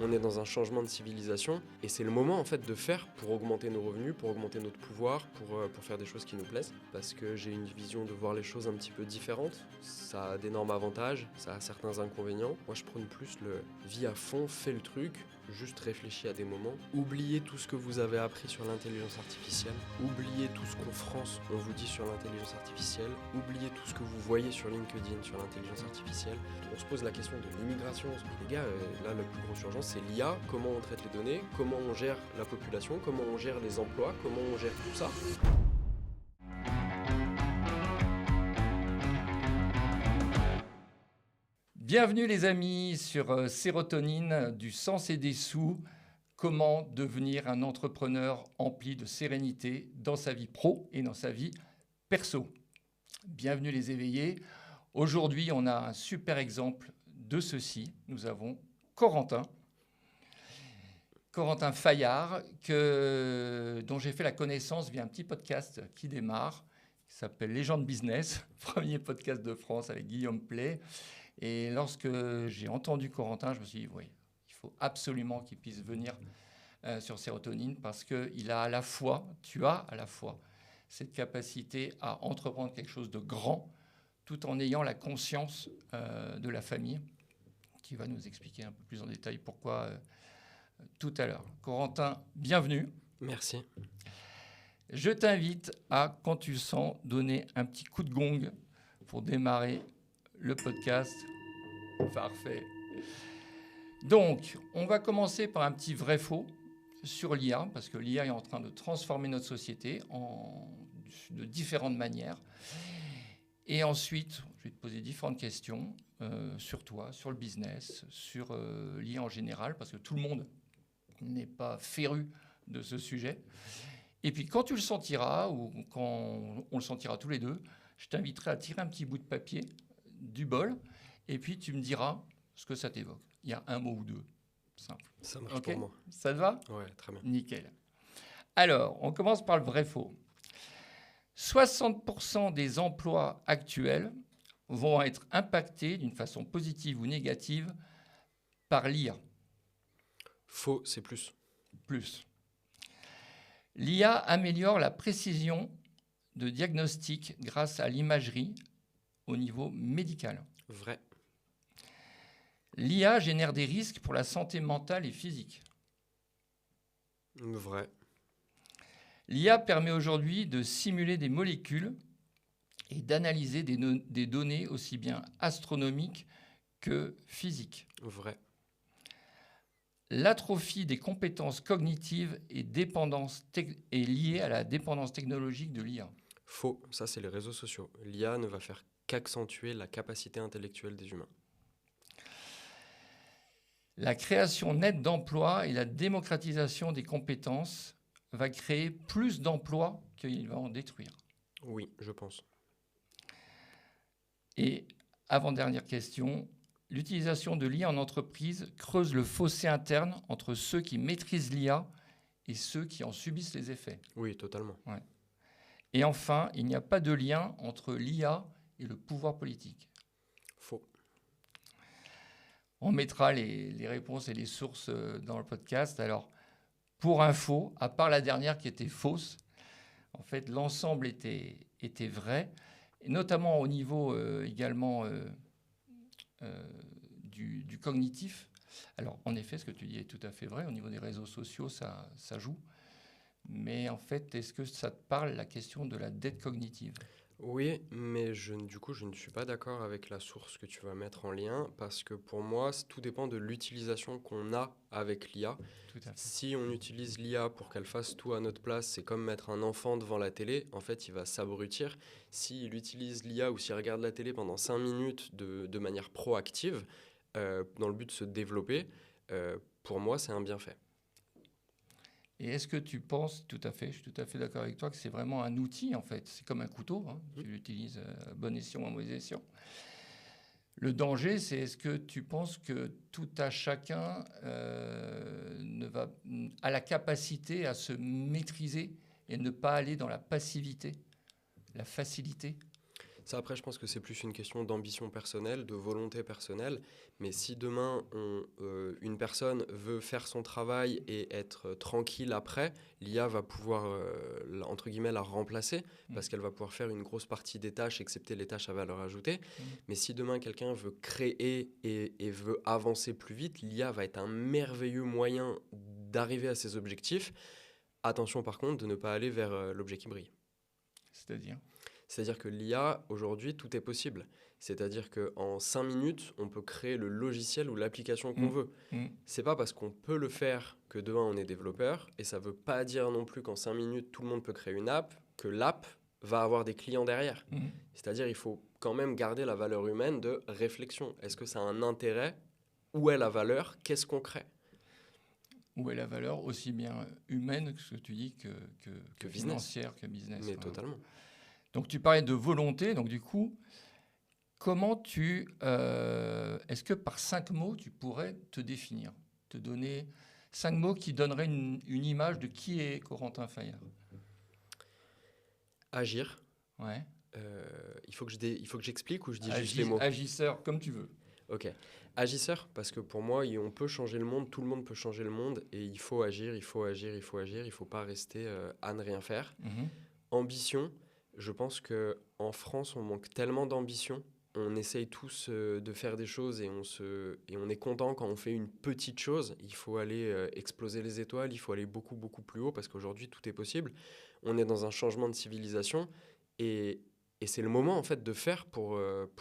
On est dans un changement de civilisation et c'est le moment en fait de faire pour augmenter nos revenus, pour augmenter notre pouvoir, pour faire des choses qui nous plaisent. Parce que j'ai une vision de voir les choses un petit peu différente. Ça a d'énormes avantages, ça a certains inconvénients. Moi je prône plus le vie à fond, fais le truc, juste réfléchis à des moments. Oubliez tout ce que vous avez appris sur l'intelligence artificielle. Oubliez tout ce qu'en France on vous dit sur l'intelligence artificielle. Oubliez tout ce que vous voyez sur LinkedIn sur l'intelligence artificielle. On se pose la question de l'immigration. On se dit les gars, là la plus grosse urgence c'est l'IA, comment on traite les données, comment on gère la population, comment on gère les emplois, comment on gère tout ça. Bienvenue les amis sur Sérotonine, du sens et des sous. Comment devenir un entrepreneur empli de sérénité dans sa vie pro et dans sa vie perso. Bienvenue les éveillés. Aujourd'hui, on a un super exemple de ceci. Nous avons Corentin Fayard, dont j'ai fait la connaissance via un petit podcast qui démarre, qui s'appelle Légende Business, premier podcast de France avec Guillaume Play. Et lorsque j'ai entendu Corentin, je me suis dit, oui, il faut absolument qu'il puisse venir sur Sérotonine parce que tu as à la fois cette capacité à entreprendre quelque chose de grand tout en ayant la conscience de la famille, qui va nous expliquer un peu plus en détail pourquoi tout à l'heure. Corentin, bienvenue. Merci. Je t'invite à, quand tu le sens, donner un petit coup de gong pour démarrer le podcast. Parfait. Donc, on va commencer par un petit vrai-faux sur l'IA, parce que l'IA est en train de transformer notre société de différentes manières. Et ensuite, je vais te poser différentes questions sur toi, sur le business, sur l'IA en général, parce que tout le monde n'est pas féru de ce sujet. Et puis, quand tu le sentiras, ou quand on le sentira tous les deux, je t'inviterai à tirer un petit bout de papier du bol, et puis tu me diras ce que ça t'évoque. Il y a un mot ou deux, simple. Ça marche pour moi. Ça te va ? Ouais, très bien. Nickel. Alors, on commence par le vrai-faux. 60% des emplois actuels vont être impactés d'une façon positive ou négative par l'IA. Faux, c'est plus. Plus. L'IA améliore la précision de diagnostic grâce à l'imagerie au niveau médical. Vrai. L'IA génère des risques pour la santé mentale et physique. Vrai. L'IA permet aujourd'hui de simuler des molécules et d'analyser des données aussi bien astronomiques que physiques. Vrai. L'atrophie des compétences cognitives est liée à la dépendance technologique de l'IA. Faux, ça c'est les réseaux sociaux. L'IA ne va faire qu'accentuer la capacité intellectuelle des humains. La création nette d'emplois et la démocratisation des compétences va créer plus d'emplois qu'il va en détruire. Oui, je pense. Et avant-dernière question, l'utilisation de l'IA en entreprise creuse le fossé interne entre ceux qui maîtrisent l'IA et ceux qui en subissent les effets. Oui, totalement. Ouais. Et enfin, il n'y a pas de lien entre l'IA et le pouvoir politique. Faux. On mettra les réponses et les sources dans le podcast. Alors, pour info, à part la dernière qui était fausse, en fait, l'ensemble était vrai, et notamment au niveau également du cognitif. Alors, en effet, ce que tu dis est tout à fait vrai. Au niveau des réseaux sociaux, ça joue. Mais en fait, est-ce que ça te parle, la question de la dette cognitive ? Oui, mais du coup, je ne suis pas d'accord avec la source que tu vas mettre en lien parce que pour moi, tout dépend de l'utilisation qu'on a avec l'IA. Tout à fait. Si on utilise l'IA pour qu'elle fasse tout à notre place, c'est comme mettre un enfant devant la télé, en fait, il va s'abrutir. S'il utilise l'IA ou s'il regarde la télé pendant 5 minutes de manière proactive, dans le but de se développer, pour moi, c'est un bienfait. Et est-ce que tu penses, tout à fait, je suis tout à fait d'accord avec toi, que c'est vraiment un outil, en fait. C'est comme un couteau, hein. Tu l'utilises à bon escient ou à mauvais escient. Le danger, c'est est-ce que tu penses que tout à chacun a la capacité à se maîtriser et ne pas aller dans la passivité, la facilité ? Ça, après, je pense que c'est plus une question d'ambition personnelle, de volonté personnelle. Mais si demain, une personne veut faire son travail et être tranquille après, l'IA va pouvoir, entre guillemets, la remplacer parce qu'elle va pouvoir faire une grosse partie des tâches, excepté les tâches à valeur ajoutée. Mais si demain, quelqu'un veut créer et veut avancer plus vite, l'IA va être un merveilleux moyen d'arriver à ses objectifs. Attention, par contre, de ne pas aller vers l'objet qui brille. C'est-à-dire? C'est-à-dire que l'IA, aujourd'hui, tout est possible. C'est-à-dire qu'en 5 minutes, on peut créer le logiciel ou l'application qu'on veut. C'est pas parce qu'on peut le faire que demain on est développeur, et ça veut pas dire non plus qu'en 5 minutes, tout le monde peut créer une app, que l'app va avoir des clients derrière. C'est-à-dire il faut quand même garder la valeur humaine de réflexion. Est-ce que ça a un intérêt? Où est la valeur? Qu'est-ce qu'on crée? Où est la valeur aussi bien humaine que ce que tu dis que financière, que business. Mais totalement. Donc tu parlais de volonté, donc du coup, comment est-ce que par 5 mots, tu pourrais te définir, te donner 5 mots qui donneraient une image de qui est Corentin Fayard? Agir. Ouais. Il faut que j'explique ou je dis juste les mots? Agisseur, comme tu veux. Ok. Agisseur, parce que pour moi, on peut changer le monde, tout le monde peut changer le monde, et il faut agir, il faut agir, il faut agir, il ne faut pas rester à ne rien faire. Ambition, je pense qu'en France, on manque tellement d'ambition. On essaye tous de faire des choses et on est content quand on fait une petite chose. Il faut aller exploser les étoiles, il faut aller beaucoup, beaucoup plus haut parce qu'aujourd'hui, tout est possible. On est dans un changement de civilisation et c'est le moment en fait de faire pour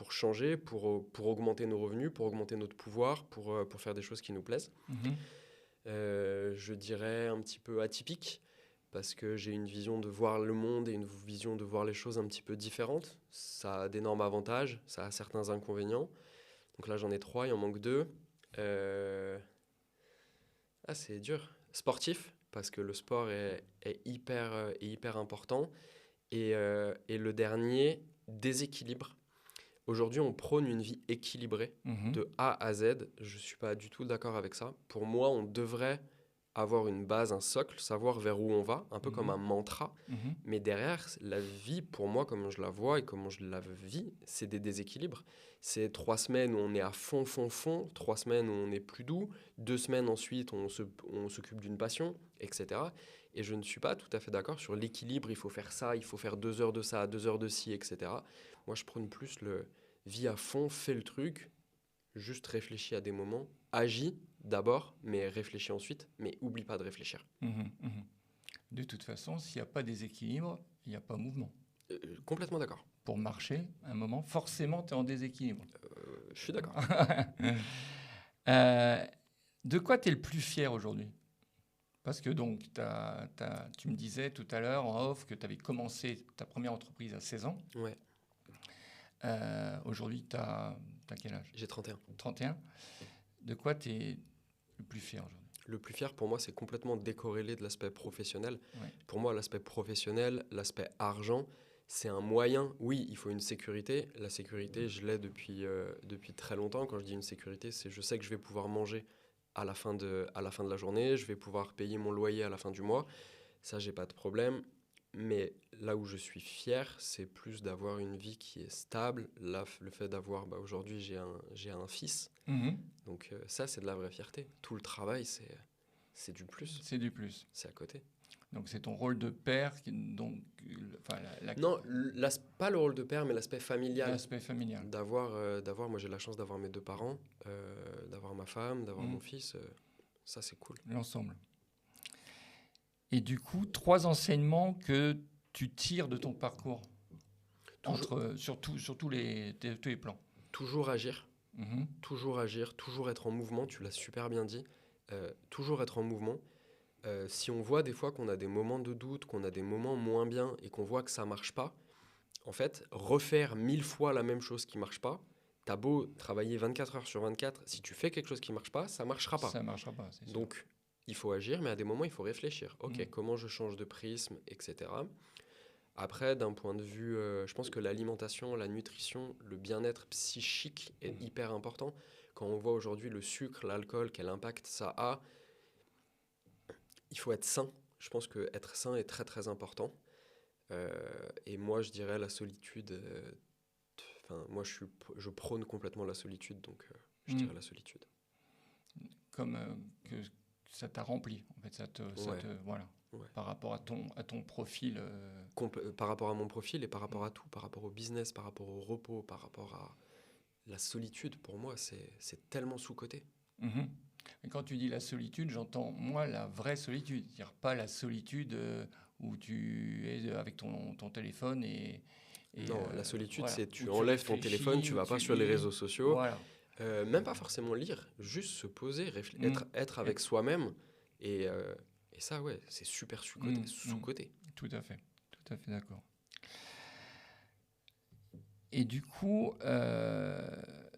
changer, pour augmenter nos revenus, pour augmenter notre pouvoir, pour faire des choses qui nous plaisent. Je dirais un petit peu atypique parce que j'ai une vision de voir le monde et une vision de voir les choses un petit peu différente. Ça a d'énormes avantages, ça a certains inconvénients. Donc là, j'en ai 3, il en manque 2. Ah, c'est dur. Sportif, parce que le sport est hyper important. Et le dernier, déséquilibre. Aujourd'hui, on prône une vie équilibrée de A à Z. Je ne suis pas du tout d'accord avec ça. Pour moi, on devrait avoir une base, un socle, savoir vers où on va, un peu comme un mantra. Mais derrière, la vie, pour moi, comme je la vois et comment je la vis, c'est des déséquilibres. C'est 3 semaines où on est à fond, 3 semaines où on est plus doux, 2 semaines ensuite, on s'occupe d'une passion, etc. Et je ne suis pas tout à fait d'accord sur l'équilibre, il faut faire ça, il faut faire 2 heures de ça, 2 heures de ci, etc. Moi, je prône plus le vie à fond, fais le truc, juste réfléchis à des moments, agis d'abord, mais réfléchis ensuite, mais oublie pas de réfléchir. De toute façon, s'il n'y a pas déséquilibre, il n'y a pas mouvement. Complètement d'accord. Pour marcher, à un moment, forcément, tu es en déséquilibre. Je suis d'accord. De quoi tu es le plus fier aujourd'hui? Parce que donc, tu me disais tout à l'heure en off que tu avais commencé ta première entreprise à 16 ans. Ouais. Aujourd'hui, tu as quel âge? J'ai 31. 31. De quoi tu es le plus fier aujourd'hui? Le plus fier pour moi, c'est complètement décorrélé de l'aspect professionnel. Ouais. Pour moi, l'aspect professionnel, l'aspect argent, c'est un moyen. Oui, il faut une sécurité. La sécurité, je l'ai depuis très longtemps. Quand je dis une sécurité, c'est je sais que je vais pouvoir manger à la fin de la journée, je vais pouvoir payer mon loyer à la fin du mois. Ça, j'ai pas de problème. Mais là où je suis fier, c'est plus d'avoir une vie qui est stable. Là, le fait d'avoir, aujourd'hui, j'ai un fils. Donc ça, c'est de la vraie fierté. Tout le travail, c'est du plus. C'est du plus. C'est à côté. Donc c'est ton rôle de père, donc, Non, pas le rôle de père, mais l'aspect familial. L'aspect familial. Moi j'ai la chance d'avoir mes 2 parents, d'avoir ma femme, d'avoir mon fils. Ça, c'est cool. L'ensemble. Et du coup, 3 enseignements que tu tires de ton parcours, sur tous les plans. Toujours agir. Toujours agir, toujours être en mouvement, tu l'as super bien dit. Toujours être en mouvement. Si on voit des fois qu'on a des moments de doute, qu'on a des moments moins bien et qu'on voit que ça marche pas, en fait, refaire 1000 fois la même chose qui marche pas, t'as beau travailler 24 heures sur 24, si tu fais quelque chose qui marche pas, ça marchera pas. Ça marchera pas, c'est sûr. Donc, il faut agir, mais à des moments, il faut réfléchir. Ok, comment je change de prisme, etc. Après, d'un point de vue, je pense que l'alimentation, la nutrition, le bien-être psychique est hyper important. Quand on voit aujourd'hui le sucre, l'alcool, quel impact ça a, il faut être sain. Je pense qu'être sain est très très important. Et moi, je dirais la solitude, moi, je prône complètement la solitude, donc je Mm. dirais la solitude. Comme que ça t'a rempli, en fait, Ouais. voilà, Ouais. par rapport à ton profil. Par rapport à mon profil et par rapport à tout, par rapport au business, par rapport au repos, par rapport à la solitude, pour moi, c'est tellement sous-coté. Mhm. Et quand tu dis la solitude, j'entends, moi, la vraie solitude, c'est-à-dire pas la solitude où tu es avec ton téléphone et Non, la solitude, voilà, c'est où tu tu enlèves ton téléphone, réfléchis, tu où vas pas tu sur les lis, réseaux sociaux, voilà. même pas forcément lire, juste se poser, Mm. être avec soi-même. Et, euh, et ça, ouais, c'est super sous-coté. Mm. Mm. Sous-coté. Tout à fait d'accord. Et du coup,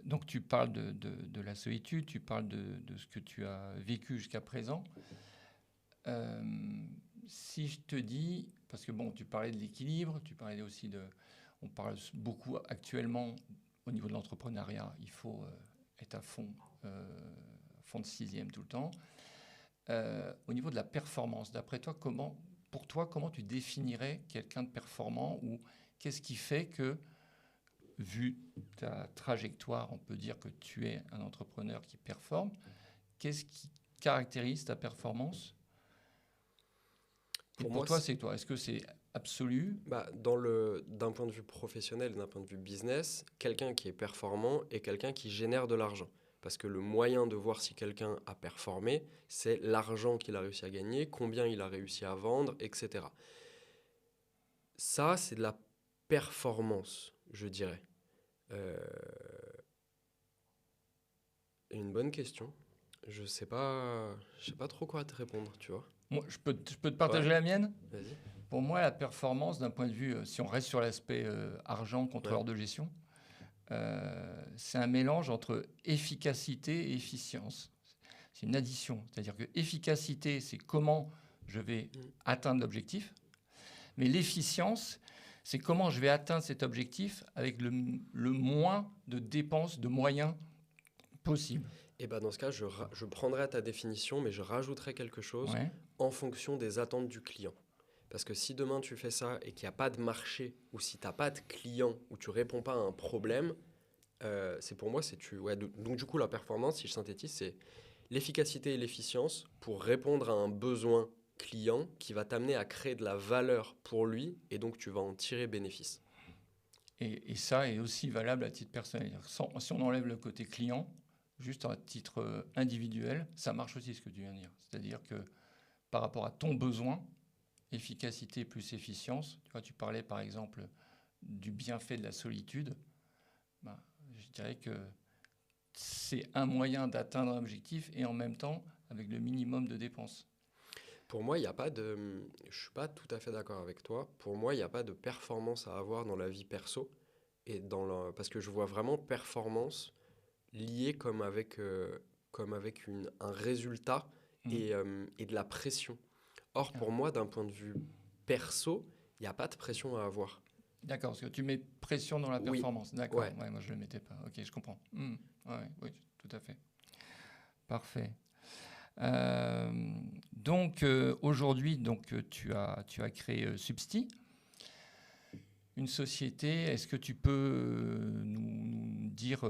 donc tu parles de la solitude, tu parles de ce que tu as vécu jusqu'à présent. Euh, Si je te dis, parce que bon, tu parlais de l'équilibre, tu parlais aussi on parle beaucoup actuellement au niveau de l'entrepreneuriat, il faut être à fond de sixième tout le temps. Au niveau de la performance, d'après toi, pour toi, comment tu définirais quelqu'un de performant ou qu'est-ce qui fait que, vu ta trajectoire, on peut dire que tu es un entrepreneur qui performe. Qu'est-ce qui caractérise ta performance? Et Pour pour moi, toi, c'est toi. Est-ce que c'est absolu? d'un point de vue professionnel, d'un point de vue business, quelqu'un qui est performant est quelqu'un qui génère de l'argent. Parce que le moyen de voir si quelqu'un a performé, c'est l'argent qu'il a réussi à gagner, combien il a réussi à vendre, etc. Ça, c'est de la performance, je dirais. Euh, une bonne question. Je sais pas trop quoi te répondre, tu vois. Moi, je peux te Ouais, partager la mienne. vas-y. Pour moi, la performance, d'un point de vue, si on reste sur l'aspect argent, Ouais. contrôleur de gestion, c'est un mélange entre efficacité et efficience. C'est une addition. C'est-à-dire que efficacité, c'est comment je vais Mm. atteindre l'objectif, mais l'efficience, c'est comment je vais atteindre cet objectif avec le moins de dépenses, de moyens possible. Et bah dans ce cas, je prendrai ta définition, mais je rajouterai quelque chose Ouais. en fonction des attentes du client. Parce que si demain tu fais ça et qu'il n'y a pas de marché, ou si tu n'as pas de client, ou tu réponds pas à un problème, c'est pour moi, c'est tu. Ouais, donc du coup, la performance, si je synthétise, c'est l'efficacité et l'efficience pour répondre à un besoin client qui va t'amener à créer de la valeur pour lui, et donc tu vas en tirer bénéfice. Et ça est aussi valable à titre personnel. Si on enlève le côté client, juste à titre individuel, ça marche aussi ce que tu viens de dire. C'est-à-dire que par rapport à ton besoin, efficacité plus efficience, tu vois, tu parlais par exemple du bienfait de la solitude, ben, je dirais que c'est un moyen d'atteindre un objectif et en même temps avec le minimum de dépenses. Pour moi, il n'y a pas de. Je suis pas tout à fait d'accord avec toi. Pour moi, il n'y a pas de performance à avoir dans la vie perso. Parce que je vois vraiment performance liée comme avec un résultat Mmh. et de la pression. Or, Ah. pour moi, d'un point de vue perso, il n'y a pas de pression à avoir. D'accord, parce que tu mets pression dans la Oui, performance. D'accord, ouais. ouais, moi je ne le mettais pas. Ok, je comprends. Ouais, oui, tout à fait. Parfait. Donc aujourd'hui, tu as créé Substi, une société. Est-ce que tu peux nous dire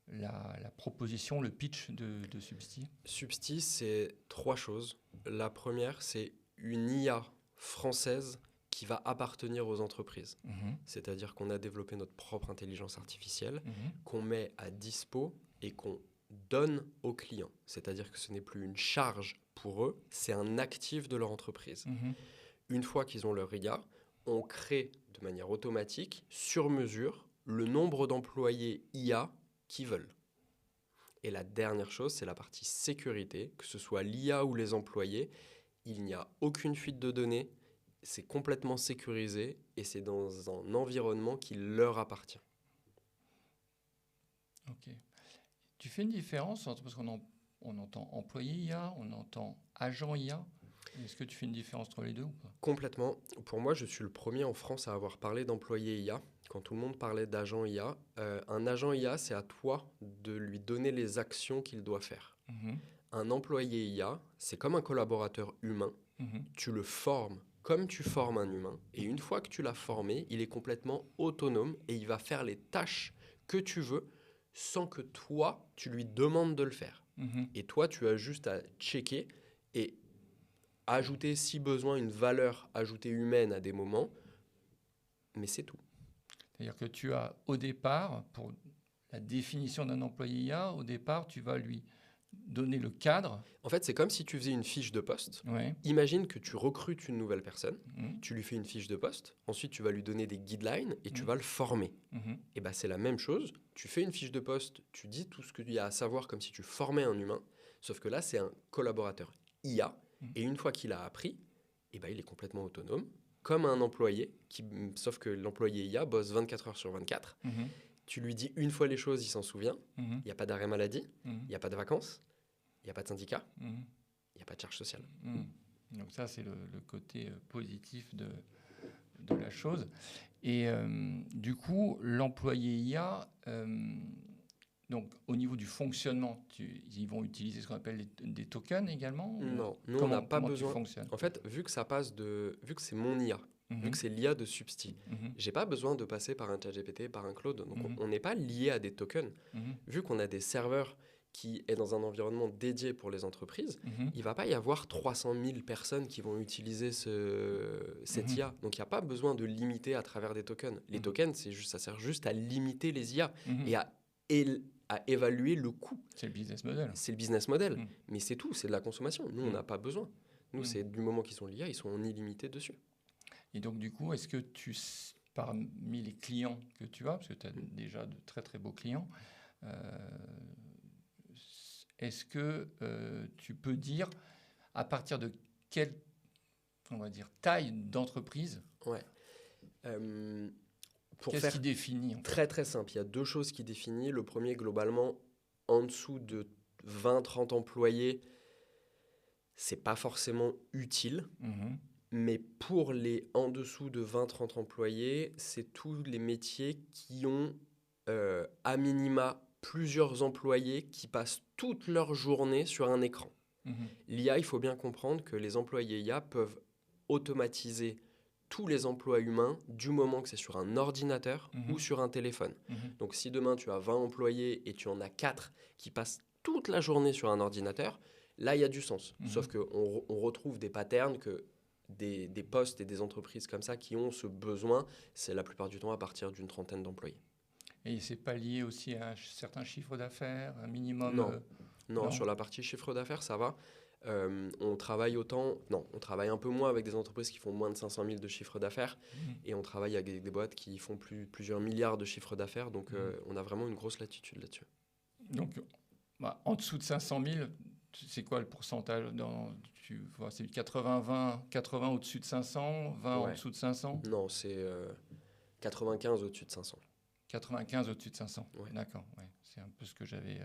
la proposition, le pitch de Substi? Substi, c'est trois choses. La première, c'est une IA française qui va appartenir aux entreprises. Mhm, C'est-à-dire qu'on a développé notre propre intelligence artificielle, mhm, qu'on met à dispo et qu'on donne aux clients. C'est-à-dire que ce n'est plus une charge pour eux, c'est un actif de leur entreprise. mhm. Une fois qu'ils ont leur IA, on crée de manière automatique, sur mesure, le nombre d'employés IA qu'ils veulent. Et la dernière chose, c'est la partie sécurité, que ce soit l'IA ou les employés, il n'y a aucune fuite de données, c'est complètement sécurisé et c'est dans un environnement qui leur appartient. Ok. Tu fais une différence parce on entend employé IA, on entend agent IA. Est-ce que tu fais une différence entre les deux ou pas? Complètement. Pour moi, je suis le premier en France à avoir parlé d'employé IA. Quand tout le monde parlait d'agent IA, un agent IA, c'est à toi de lui donner les actions qu'il doit faire. Mhm, Un employé IA, c'est comme un collaborateur humain. mhm, Tu le formes comme tu formes un humain, et une fois que tu l'as formé, il est complètement autonome et il va faire les tâches que tu veux sans que toi, tu lui demandes de le faire. Mhm. Et toi, tu as juste à checker et ajouter, si besoin, une valeur ajoutée humaine à des moments, mais c'est tout. C'est-à-dire que tu as, au départ, pour la définition d'un employé IA, au départ, tu vas lui donner le cadre. En fait, c'est comme si tu faisais une fiche de poste. Ouais. Imagine que tu recrutes une nouvelle personne, Mhm. tu lui fais une fiche de poste, ensuite tu vas lui donner des guidelines et tu Mhm. vas le former. Mhm. Et ben c'est la même chose, tu fais une fiche de poste, tu dis tout ce qu'il y a à savoir comme si tu formais un humain, sauf que là c'est un collaborateur IA, Mhm. et une fois qu'il a appris, et ben il est complètement autonome, comme un employé, sauf que l'employé IA bosse 24 heures sur 24. Mhm. Tu lui dis une fois les choses, il s'en souvient, Mhm. il n'y a pas d'arrêt maladie, il Mhm. n'y a pas de vacances, il n'y a pas de syndicat, Mhm. il n'y a pas de charge sociale. Mhm. Donc ça, c'est le côté positif de la chose. Et du coup, l'employé IA, donc au niveau du fonctionnement, ils vont utiliser ce qu'on appelle des tokens également ou Non, nous on n'a pas comment tu besoin. fonctionnes? En fait, vu que c'est mon IA, vu Mhm. que c'est l'IA de Substi, Mhm. j'ai pas besoin de passer par un ChatGPT, par un Claude. Donc Mhm. on n'est pas lié à des tokens. Mhm. Vu qu'on a des serveurs qui est dans un environnement dédié pour les entreprises, Mhm. il va pas y avoir 300 000 personnes qui vont utiliser cette Mhm. IA. Donc il n'y a pas besoin de limiter à travers des tokens. Les Mhm. tokens, ça sert juste à limiter les IA Mhm. et à évaluer le coût. C'est le business model. C'est le business model. Mhm. Mais c'est tout, c'est de la consommation. Nous, on Mhm. n'a pas besoin. Nous, Mhm. c'est du moment qu'ils sont l'IA, ils sont en illimité dessus. Et donc, du coup, est-ce que parmi les clients que tu as, parce que tu as déjà de très très beaux clients, est-ce que tu peux dire à partir de quelle, on va dire, taille d'entreprise, Ouais. Pour qu'est-ce faire qui définit en fait? très très simple, il y a deux choses qui définissent. Le premier, globalement, en dessous de 20-30 employés, c'est pas forcément utile. Mhm. Mais pour les en dessous de 20-30 employés, c'est tous les métiers qui ont à minima plusieurs employés qui passent toute leur journée sur un écran. Mhm. L'IA, il faut bien comprendre que les employés IA peuvent automatiser tous les emplois humains du moment que c'est sur un ordinateur Mhm. ou sur un téléphone. Mhm. Donc si demain tu as 20 employés et tu en as 4 qui passent toute la journée sur un ordinateur, là il y a du sens. Mhm. Sauf qu'on retrouve des patterns que des postes et des entreprises comme ça qui ont ce besoin, c'est la plupart du temps à partir d'une trentaine d'employés. Et c'est pas lié aussi à un certain chiffre d'affaires, un minimum Non. Non, non. sur la partie chiffre d'affaires, ça va. On travaille on travaille un peu moins avec des entreprises qui font moins de 500 000 de chiffre d'affaires Mhm. et on travaille avec des boîtes qui font plusieurs milliards de chiffre d'affaires. Donc, Mhm. on a vraiment une grosse latitude là-dessus. Donc, en dessous de 500 000, c'est quoi le pourcentage tu vois, c'est 80-20, 80 au-dessus de 500, 20 en Ouais. dessous de 500, Non, c'est 95 au-dessus de 500. 95 au-dessus de 500. Ouais. D'accord, ouais. C'est un peu ce que j'avais...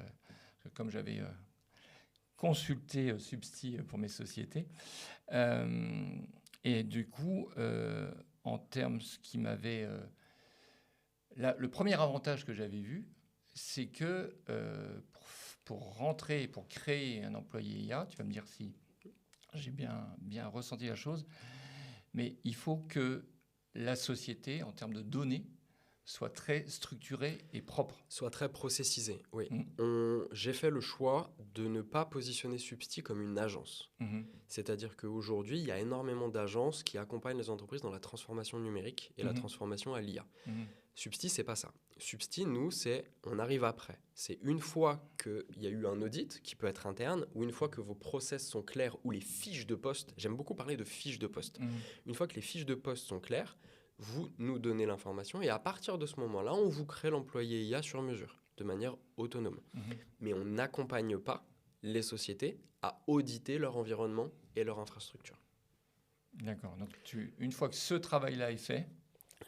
comme j'avais consulté Substi pour mes sociétés. Et du coup, en termes, ce qui m'avait... le premier avantage que j'avais vu, c'est que pour rentrer, pour créer un employé IA, tu vas me dire si j'ai bien ressenti la chose, mais il faut que la société, en termes de données, soit très structurée et propre. Soit très processisé, oui. Mm. J'ai fait le choix de ne pas positionner Substi comme une agence. Mhm. C'est-à-dire qu'aujourd'hui, il y a énormément d'agences qui accompagnent les entreprises dans la transformation numérique et la Mhm. transformation à l'IA. Mhm. Substi, c'est pas ça. Substi, nous, on arrive après. C'est une fois qu'il y a eu un audit qui peut être interne ou une fois que vos process sont clairs ou les fiches de poste. J'aime beaucoup parler de fiches de poste. Mhm. Une fois que les fiches de poste sont claires, vous nous donnez l'information et à partir de ce moment-là, on vous crée l'employé IA sur mesure, de manière autonome. Mhm. Mais on n'accompagne pas les sociétés à auditer leur environnement et leur infrastructure. D'accord. Donc, une fois que ce travail-là est fait...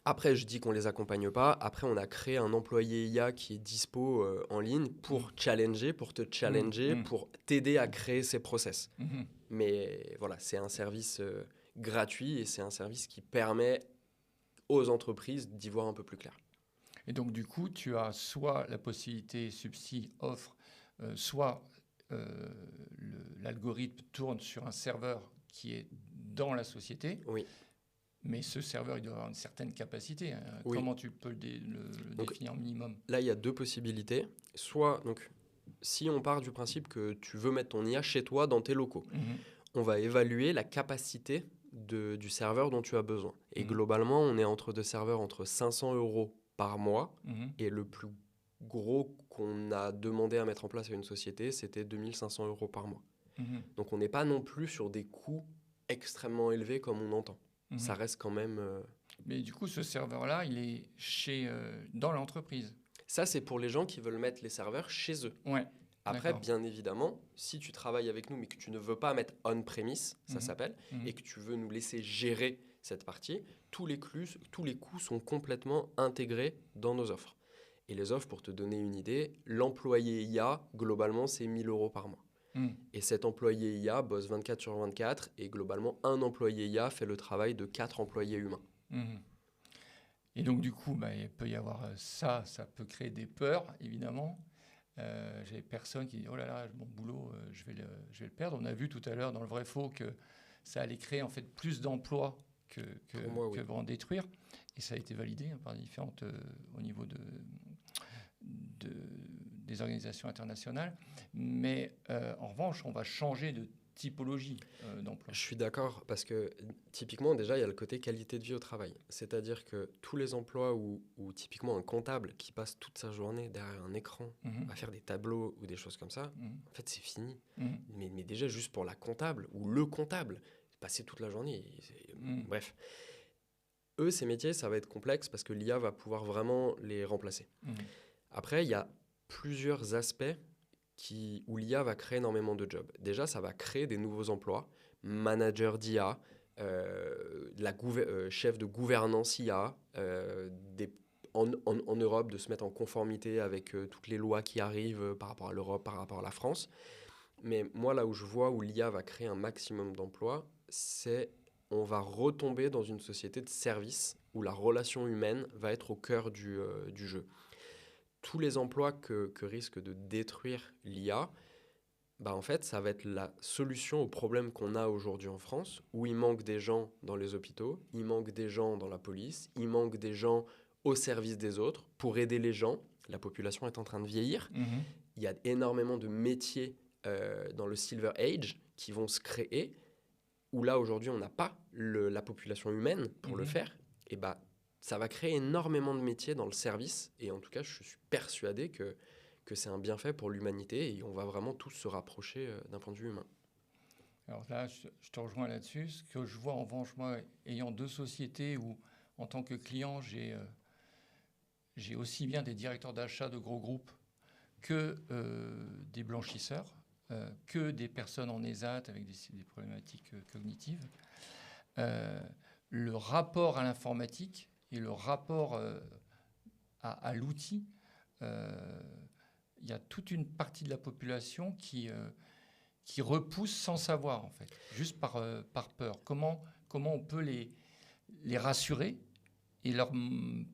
Après, je dis qu'on les accompagne pas. Après, on a créé un employé IA qui est dispo en ligne pour challenger, pour te challenger, pour t'aider à créer ces process. Mhm. Mais voilà, c'est un service gratuit et c'est un service qui permet aux entreprises d'y voir un peu plus clair. Et donc, du coup, tu as soit la possibilité, Substi offre, soit l'algorithme tourne sur un serveur qui est dans la société. Oui. Mais ce serveur, il doit avoir une certaine capacité. Hein. Oui. Comment tu peux le Donc, définir minimum? là, il y a deux possibilités. Soit, donc, si on part du principe que tu veux mettre ton IA chez toi, dans tes locaux, Mhm. on va évaluer la capacité du serveur dont tu as besoin. Et Mhm. globalement, on est entre deux serveurs entre 500 euros par mois Mhm. et le plus gros qu'on a demandé à mettre en place à une société, c'était 2500 euros par mois. Mhm. Donc on n'est pas non plus sur des coûts extrêmement élevés comme on entend. Mhm. Ça reste quand même... Mais du coup, ce serveur-là, il est dans l'entreprise. Ça, c'est pour les gens qui veulent mettre les serveurs chez eux. Ouais. Après, D'accord. bien évidemment, si tu travailles avec nous mais que tu ne veux pas mettre on-premise, ça Mhm. s'appelle, Mhm. et que tu veux nous laisser gérer cette partie, tous les coûts sont complètement intégrés dans nos offres. Et les offres, pour te donner une idée, l'employé IA, globalement, c'est 1000 euros par mois. Mhm. Et cet employé IA bosse 24 sur 24, et globalement, un employé IA fait le travail de 4 employés humains. Mhm. Et donc, du coup, il peut y avoir ça peut créer des peurs, évidemment. J'ai personne qui dit, oh là là, mon boulot, je vais le perdre. On a vu tout à l'heure dans le vrai-faux que ça allait créer en fait plus d'emplois Pour moi, oui. que en détruire. Et ça a été validé par différentes, au niveau des organisations internationales. Mais en revanche, on va changer de typologie d'emploi. Je suis d'accord, parce que typiquement, déjà, il y a le côté qualité de vie au travail. C'est-à-dire que tous les emplois où typiquement un comptable qui passe toute sa journée derrière un écran Mhm. à faire des tableaux ou des choses comme ça, Mhm. en fait, c'est fini. Mhm. Mais déjà, juste pour la comptable ou le comptable, passer toute la journée, Mhm. bref. Eux, ces métiers, ça va être complexe parce que l'IA va pouvoir vraiment les remplacer. Mhm. Après, il y a plusieurs aspects où l'IA va créer énormément de jobs. Déjà, ça va créer des nouveaux emplois, manager d'IA, chef de gouvernance IA, en Europe, de se mettre en conformité avec toutes les lois qui arrivent par rapport à l'Europe, par rapport à la France. Mais moi, là où je vois où l'IA va créer un maximum d'emplois, c'est on va retomber dans une société de services où la relation humaine va être au cœur du jeu. Tous les emplois que risque de détruire l'IA, bah en fait, ça va être la solution au problème qu'on a aujourd'hui en France, où il manque des gens dans les hôpitaux, il manque des gens dans la police, il manque des gens au service des autres pour aider les gens. La population est en train de vieillir. Mhm. Il y a énormément de métiers dans le Silver Age qui vont se créer, où là, aujourd'hui, on n'a pas la population humaine pour le Mhm. faire. Et bah, ça va créer énormément de métiers dans le service. Et en tout cas, je suis persuadé que c'est un bienfait pour l'humanité et on va vraiment tous se rapprocher d'un point de vue humain. Alors là, je te rejoins là-dessus. Ce que je vois en revanche, moi, ayant deux sociétés où, en tant que client, j'ai aussi bien des directeurs d'achat de gros groupes que des blanchisseurs, que des personnes en ESAT avec des problématiques cognitives. Euh, le rapport à l'informatique et le rapport à l'outil, il y a toute une partie de la population qui repousse sans savoir, en fait, juste par peur. Comment on peut les rassurer et leur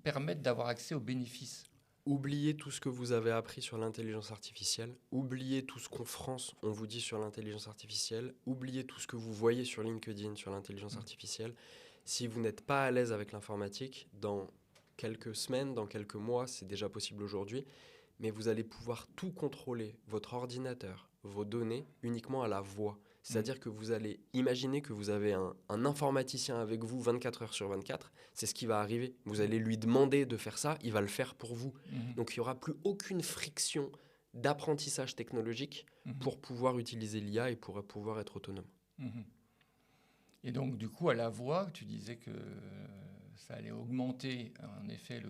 permettre d'avoir accès aux bénéfices? Oubliez tout ce que vous avez appris sur l'intelligence artificielle, oubliez tout ce qu'en France on vous dit sur l'intelligence artificielle, oubliez tout ce que vous voyez sur LinkedIn sur l'intelligence artificielle. Si vous n'êtes pas à l'aise avec l'informatique, dans quelques semaines, dans quelques mois, c'est déjà possible aujourd'hui, mais vous allez pouvoir tout contrôler, votre ordinateur, vos données, uniquement à la voix. C'est-à-dire que vous allez imaginer que vous avez un informaticien avec vous 24 heures sur 24, c'est ce qui va arriver. Vous allez lui demander de faire ça, il va le faire pour vous. Donc il n'y aura plus aucune friction d'apprentissage technologique pour pouvoir utiliser l'IA et pour pouvoir être autonome. Et donc, du coup, à la voix, tu disais que ça allait augmenter, en effet,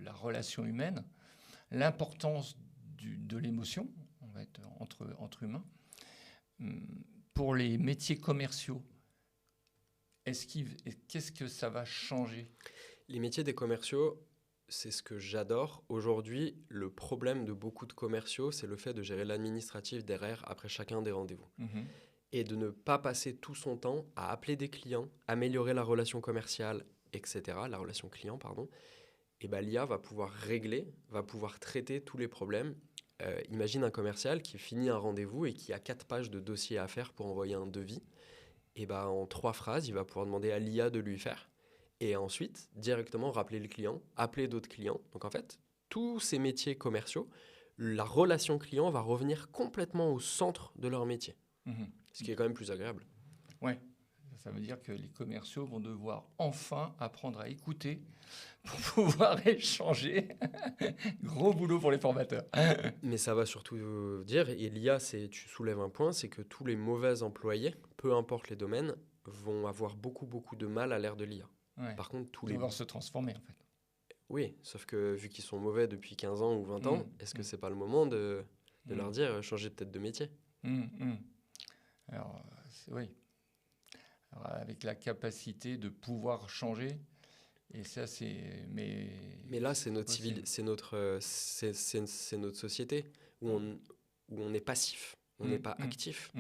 la relation humaine, l'importance de l'émotion, en fait, entre humains. Pour les métiers commerciaux, qu'est-ce que ça va changer? Les métiers des commerciaux, c'est ce que j'adore. Aujourd'hui, le problème de beaucoup de commerciaux, c'est le fait de gérer l'administratif derrière après chacun des rendez-vous. Et de ne pas passer tout son temps à appeler des clients, améliorer la relation commerciale, etc., la relation client, pardon. Et bien l'IA va pouvoir régler, va pouvoir traiter tous les problèmes. Imagine un commercial qui finit un rendez-vous et qui a 4 pages de dossier à faire pour envoyer un devis. Et ben en 3 phrases, il va pouvoir demander à l'IA de lui faire. et ensuite directement rappeler le client, appeler d'autres clients. Donc en fait, tous ces métiers commerciaux, la relation client va revenir complètement au centre de leur métier, ce qui est quand même plus agréable. Ouais. Ça veut dire que les commerciaux vont devoir enfin apprendre à écouter pour pouvoir échanger. Gros boulot pour les formateurs. Mais ça va surtout dire, et l'IA, tu soulèves un point, c'est que tous les mauvais employés, peu importe les domaines, vont avoir beaucoup de mal à l'ère de l'IA. Ouais. Par contre, Ils vont devoir se transformer, en fait. Oui, sauf que vu qu'ils sont mauvais depuis 15 ans ou 20 ans, est-ce que c'est pas le moment de leur dire changer peut-être de métier? Alors, oui. Alors, avec la capacité de pouvoir changer, et ça, c'est... Mais là, c'est notre société où on est passif, on n'est pas actif.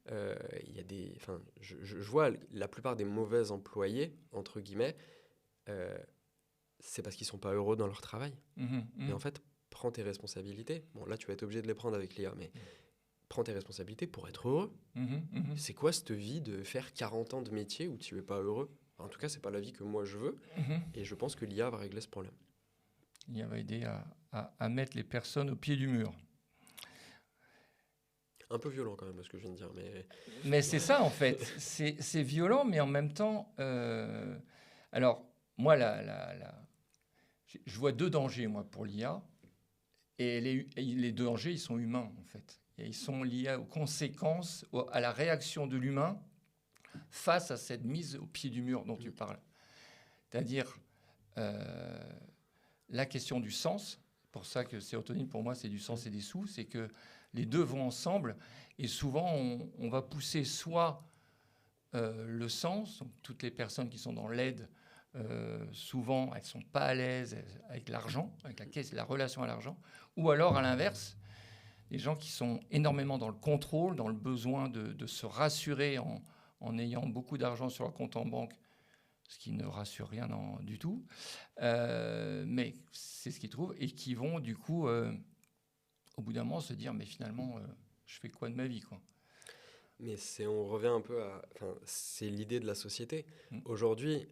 Il y a des, enfin, je vois la plupart des mauvais employés, entre guillemets, c'est parce qu'ils sont pas heureux dans leur travail. Mais en fait, prends tes responsabilités. Bon, là, tu vas être obligé de les prendre avec l'IA, mais prends tes responsabilités pour être heureux. C'est quoi cette vie de faire 40 ans de métier où tu es pas heureux? En tout cas, c'est pas la vie que moi je veux. Et je pense que l'IA va régler ce problème. L'IA va aider à mettre les personnes au pied du mur. Un peu violent quand même, ce que je viens de dire. Mais c'est ça, en fait. C'est violent, mais en même temps... Alors, moi, je vois deux dangers, moi, pour l'IA. Et les deux dangers, ils sont humains, en fait. Et ils sont liés aux conséquences, à la réaction de l'humain face à cette mise au pied du mur dont tu parles. C'est-à-dire la question du sens. C'est pour ça que sérotonine, pour moi, c'est du sens et des sous. C'est que les deux vont ensemble. Et souvent, on va pousser soit le sens. Donc, toutes les personnes qui sont dans l'aide, souvent, elles ne sont pas à l'aise avec l'argent, avec la relation à l'argent. Ou alors, à l'inverse, les gens qui sont énormément dans le contrôle, dans le besoin de se rassurer en ayant beaucoup d'argent sur leur compte en banque, ce qui ne rassure rien du tout. Mais c'est ce qu'ils trouvent et qui vont, du coup, au bout d'un moment, se dire, mais finalement, je fais quoi de ma vie, quoi. Mais on revient un peu à... Enfin, c'est l'idée de la société. Aujourd'hui,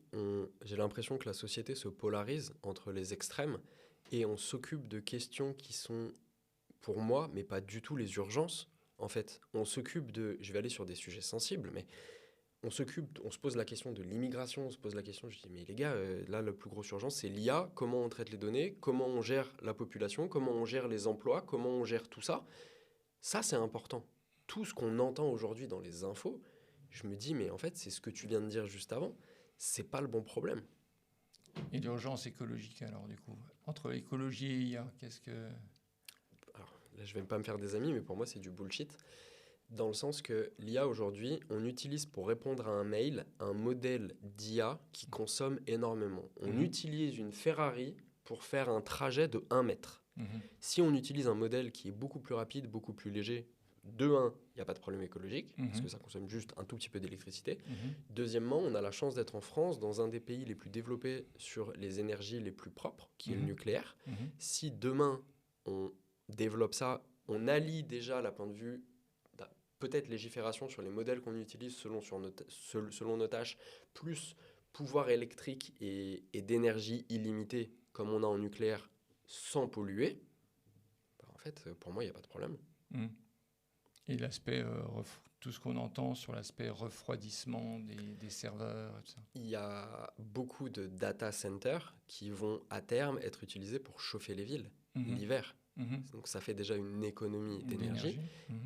j'ai l'impression que la société se polarise entre les extrêmes et on s'occupe de questions qui sont, pour moi, mais pas du tout les urgences. En fait, on s'occupe de... Je vais aller sur des sujets sensibles, mais on se pose la question de l'immigration, on se pose la question, je dis, mais les gars, là, la plus grosse urgence, c'est l'IA, comment on traite les données, comment on gère la population, comment on gère les emplois, comment on gère tout ça. Ça, c'est important. Tout ce qu'on entend aujourd'hui dans les infos, je me dis, mais en fait, c'est ce que tu viens de dire juste avant, c'est pas le bon problème. Et l'urgence écologique, alors, du coup, entre écologie et IA, qu'est-ce que... Alors, là, je vais pas me faire des amis, mais pour moi, c'est du bullshit. Dans le sens que l'IA, aujourd'hui, on utilise pour répondre à un mail un modèle d'IA qui consomme énormément. On utilise une Ferrari pour faire un trajet de 1 mètre. Si on utilise un modèle qui est beaucoup plus rapide, beaucoup plus léger, de 1, il n'y a pas de problème écologique, parce que ça consomme juste un tout petit peu d'électricité. Deuxièmement, on a la chance d'être en France, dans un des pays les plus développés sur les énergies les plus propres, qui est le nucléaire. Si demain, on développe ça, on allie déjà la point de vue, peut-être légifération sur les modèles qu'on utilise selon nos tâches, plus pouvoir électrique et d'énergie illimitée, comme on a en nucléaire, sans polluer, en fait, pour moi, il n'y a pas de problème. Et l'aspect, tout ce qu'on entend sur l'aspect refroidissement des serveurs et tout ça. Il y a beaucoup de data centers qui vont à terme être utilisés pour chauffer les villes l'hiver. Donc ça fait déjà une économie d'énergie.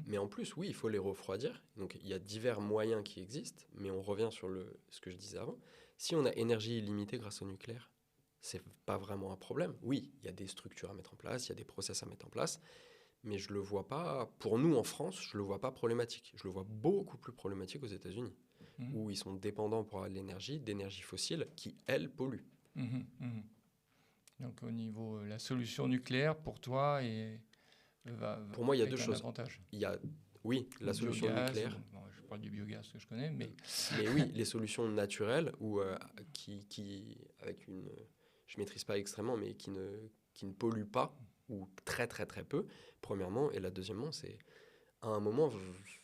Mais en plus, oui, il faut les refroidir. Donc il y a divers moyens qui existent, mais on revient sur ce que je disais avant. Si on a énergie illimitée grâce au nucléaire, c'est pas vraiment un problème. Oui, il y a des structures à mettre en place, il y a des process à mettre en place, mais je le vois pas, pour nous en France, je le vois pas problématique. Je le vois beaucoup plus problématique aux États-Unis, où ils sont dépendants pour l'énergie, d'énergie fossile, qui, elle, pollue. Donc au niveau, la solution nucléaire, pour toi, pour moi, il y a deux choses. Avantage. Il y a, oui, la solution nucléaire. Bon, je parle du biogaz que je connais, mais... Mais oui, les solutions naturelles, ou qui avec une... Je ne maîtrise pas extrêmement, mais qui ne polluent pas, ou très très très peu, premièrement. Et la deuxièmement, c'est à un moment, il